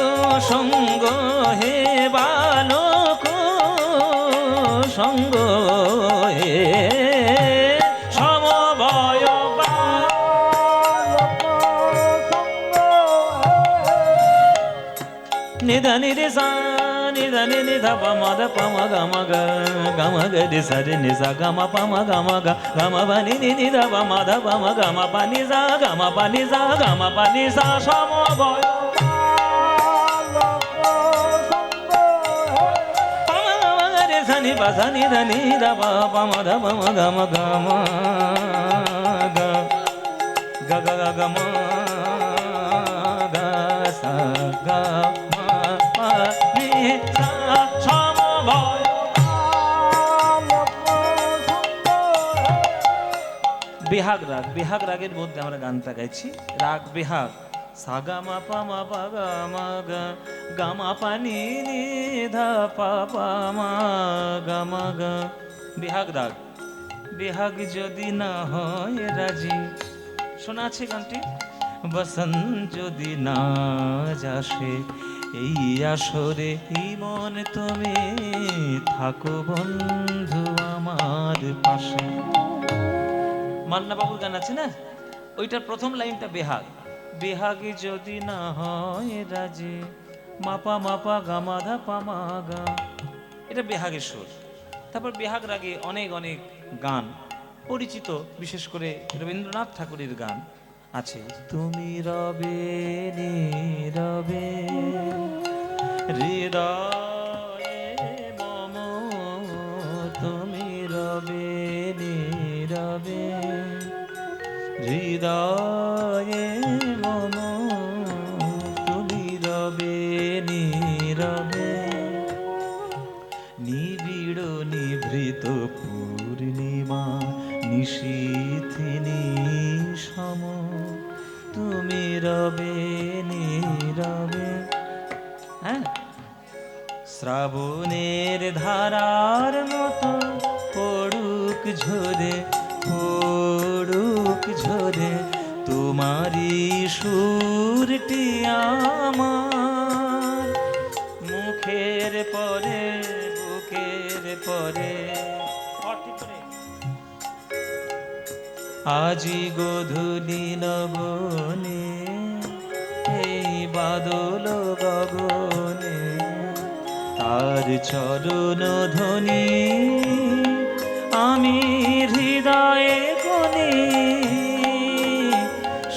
সঙ্গ হে বালক সঙ্গ হে সমবয় নিধনি রে সা নিধনি নিধ পম দ পম গম গ গম গ রে স রে নি সা গম পম গম গ গম বনি নি নি দ পম দ পম গম পানি সা গম পানি সা গম পানি সা সমবয় নি বাসানি ধনি দ পম দ পম গম গম গ গ গ গ গম গ সা গ বেহাগ রাগ, বেহাগ রাগের মধ্যে আমরা গানটা গাইছি। রাগ বেহাগ সাগা মা পা মা পা গা মা গা গা মা পা নি নি ধা পা পা মা গা মা গা। বেহাগ রাগ। বেহাগ যদি না হয় রাজি, শোনা আছে গানটি? বসন্ত যদি না যাসে এই আসরে মন তুমি থাকো বন্ধু আমার পাশে। মান্না বাবুর গান আছে না, ওইটার প্রথম লাইনটা বেহাগ। বেহাগে যদি না হয় রাজি মাপা মাপা গামা ধা পামা গা, এটা বেহাগের সুর। তারপর বেহাগ রাগে অনেক অনেক গান পরিচিত, বিশেষ করে রবীন্দ্রনাথ ঠাকুরের গান আছে। তুমি রবে নীরবে হৃদয়ে মম, তুমি রবে নীরবে হৃদয়ে মম, তুমি রবে নীরবে নিবিড় নিভৃত পূর্ণিমা নিশীথিনী সম, তুমি রবে নীরবে। হ্যাঁ, শ্রাবণের ধারার মতো পড়ুক ঝরে, পড়ুক ঝরে তোমারি সুরটি আমার মুখের পরে, বুকের পরে। আজি গোধূলি লগনে এই বাদল গগনে তার চরণ ধ্বনি আমি হৃদয়ে কোণে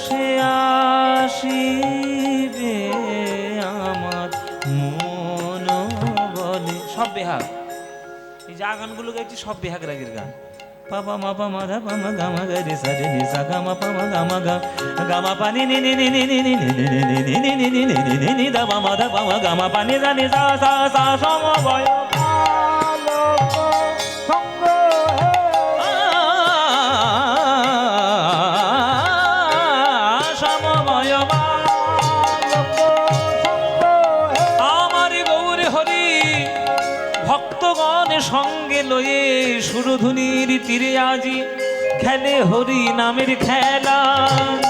সে আসিবে আমার মন বলে। সব বেহাগ, এই যা গানগুলো গাইছি সব বেহাগ রাগের গান। পাপা মা পা মা ধা পা মা গা মা গা রে সা রে নি সা গা মা পা মা গা মা গা গা মা পা নি নি নি নি নি নি নি নি নি নি নি নি নি নি নি নি নি দা মা মা ধা পা মা গা মা পা নি দা নি সা সা সা সমবয় আলোক সঙ্গ হে সমবয় আলোক সঙ্গ হে আমার গৌর হরি ভক্তগণ সঙ্গে লয়ে সুরধুনির তীরে আজি খেলে হরি নামের খেলা,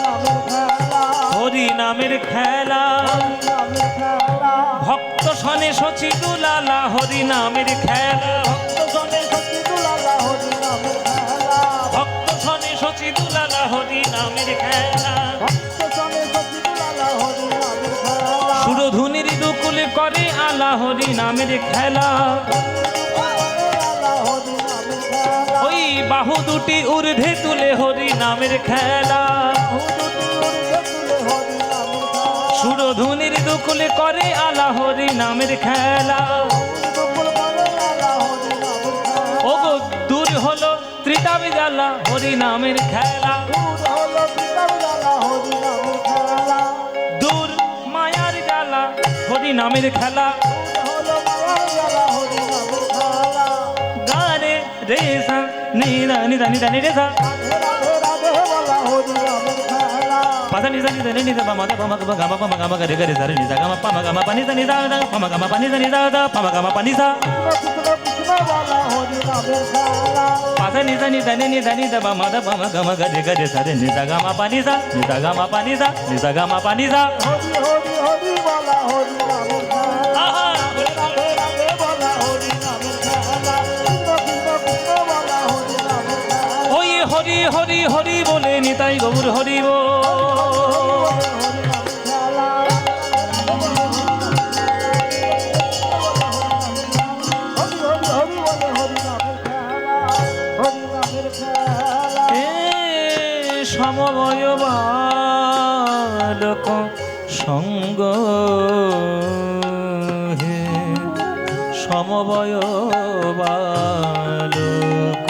নামের খেলা হরি নামের খেলা। নামের খেলা ভক্ত সনে শচী দুলালা হরি নামের খেলা, ভক্ত জনে সখী দুলালা হরি নামের খেলা ভক্ত সনে শচী দুলালা হরি নামের খেলা। ভক্ত জনে সখী দুলালা হরি নামের খেলা সুরধুনির দুকুল করে আলা হরি নামের খেলা। ওই বাহু দুটি ঊর্ধ্বে তুলে হরি নামের খেলা। সুরধুনির দুকুলে করে আলা হরি নামের খেলা। ও গো দূর হলো ত্রিতাবে জ্বালা হরি নামের খেলা। দূর মায়ার জ্বালা হরি নামের খেলা। গারে রে সা নি দা নি দা নি দা নি রে সা পাসা নি সা নি দা নি দা মা দা মা গা মা গা মা রে রে সা রে নি সা গা মা পা মা গা মা পা নি সা নি সা দা পা মা গা মা পা নি সা নি সা দা পা মা গা মা পা নি সা পাসা নি সা নি দা নি দা নি দা মা দা পা মা গা মা রে সা রে নি সা গা মা পা নি সা নি সা গা মা পা নি সা নি সা গা মা পা নি সা। আহা ওই হরি হরি হরি বলে নিতাই গৌর হরি বল। সমবয় বালক সঙ্গ হে সমবয় বালক